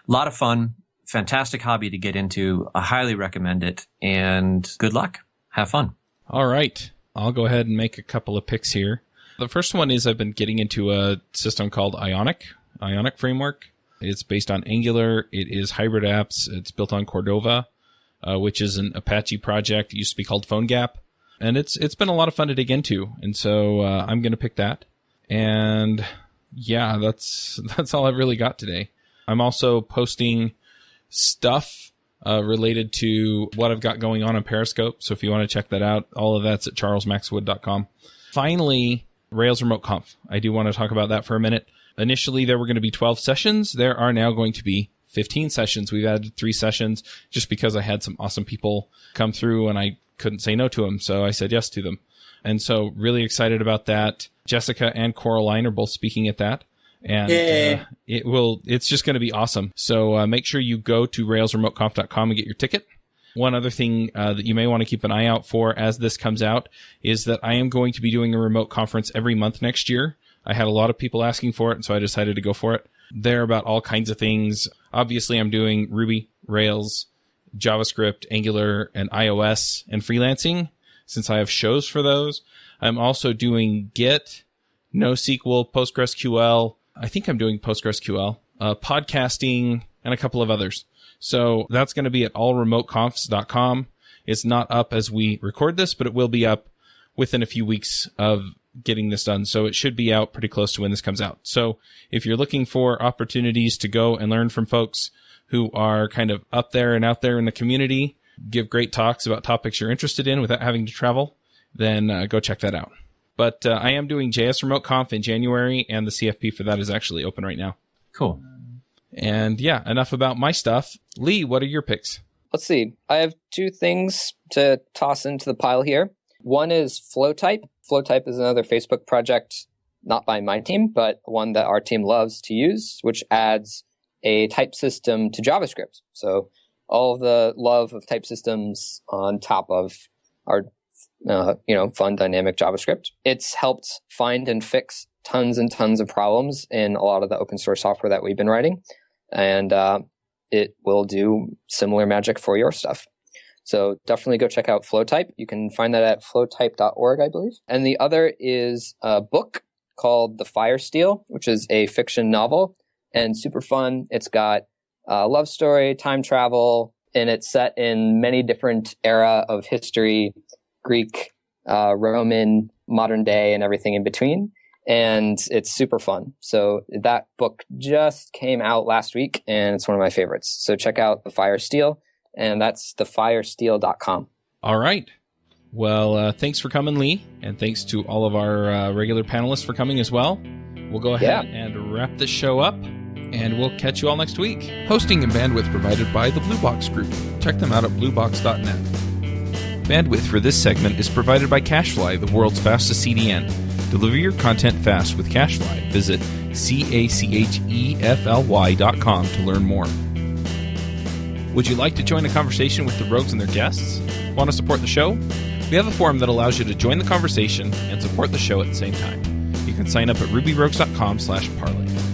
[SPEAKER 4] a lot of fun, fantastic hobby to get into. I highly recommend it, and good luck. Have fun.
[SPEAKER 2] All right. I'll go ahead and make a couple of picks here. The first one is I've been getting into a system called Ionic framework. It's based on Angular. It is hybrid apps. It's built on Cordova, which is an Apache project. It used to be called PhoneGap. And it's been a lot of fun to dig into. And so I'm going to pick that. And yeah, that's all I've really got today. I'm also posting stuff related to what I've got going on Periscope. So if you want to check that out, all of that's at charlesmaxwood.com. Finally, Rails Remote Conf. I do want to talk about that for a minute. Initially, there were going to be 12 sessions. There are now going to be 15 sessions. We've added 3 sessions just because I had some awesome people come through and I couldn't say no to them. So I said yes to them. And so really excited about that. Jessica and Coraline are both speaking at that. And it's just going to be awesome. So make sure you go to railsremoteconf.com and get your ticket. One other thing that you may want to keep an eye out for as this comes out is that I am going to be doing a remote conference every month next year. I had a lot of people asking for it, and so I decided to go for it. They're about all kinds of things. Obviously, I'm doing Ruby, Rails, JavaScript, Angular, and iOS, and freelancing, since I have shows for those. I'm also doing Git, NoSQL, PostgreSQL. I think I'm doing PostgreSQL, podcasting, and a couple of others. So that's going to be at allremoteconfs.com. It's not up as we record this, but it will be up within a few weeks of getting this done. So it should be out pretty close to when this comes out. So if you're looking for opportunities to go and learn from folks who are kind of up there and out there in the community, give great talks about topics you're interested in without having to travel, then go check that out. But I am doing JS Remote Conf in January, and the CFP for that is actually open right now.
[SPEAKER 4] Cool.
[SPEAKER 2] And yeah, enough about my stuff. Lee, what are your picks?
[SPEAKER 5] Let's see. I have 2 things to toss into the pile here. One is Flowtype. Flowtype is another Facebook project, not by my team, but one that our team loves to use, which adds a type system to JavaScript. So all of the love of type systems on top of our fun dynamic JavaScript. It's helped find and fix tons and tons of problems in a lot of the open source software that we've been writing. And it will do similar magic for your stuff. So definitely go check out Flowtype. You can find that at flowtype.org, I believe. And the other is a book called The Fire Steel, which is a fiction novel and super fun. It's got a love story, time travel, and it's set in many different era of history, Greek, Roman, modern day, and everything in between. And it's super fun. So that book just came out last week, and it's one of my favorites. So check out The Fire Steel, and that's thefiresteel.com.
[SPEAKER 2] All right. Well, thanks for coming, Lee, and thanks to all of our regular panelists for coming as well. We'll go ahead and wrap this show up, and we'll catch you all next week.
[SPEAKER 7] Hosting and bandwidth provided by the Blue Box Group. Check them out at bluebox.net.
[SPEAKER 2] Bandwidth for this segment is provided by CacheFly, the world's fastest CDN. Deliver your content fast with CacheFly. Visit CacheFly.com to learn more. Would you like to join a conversation with the Rogues and their guests? Want to support the show? We have a forum that allows you to join the conversation and support the show at the same time. You can sign up at rubyrogues.com/parlay.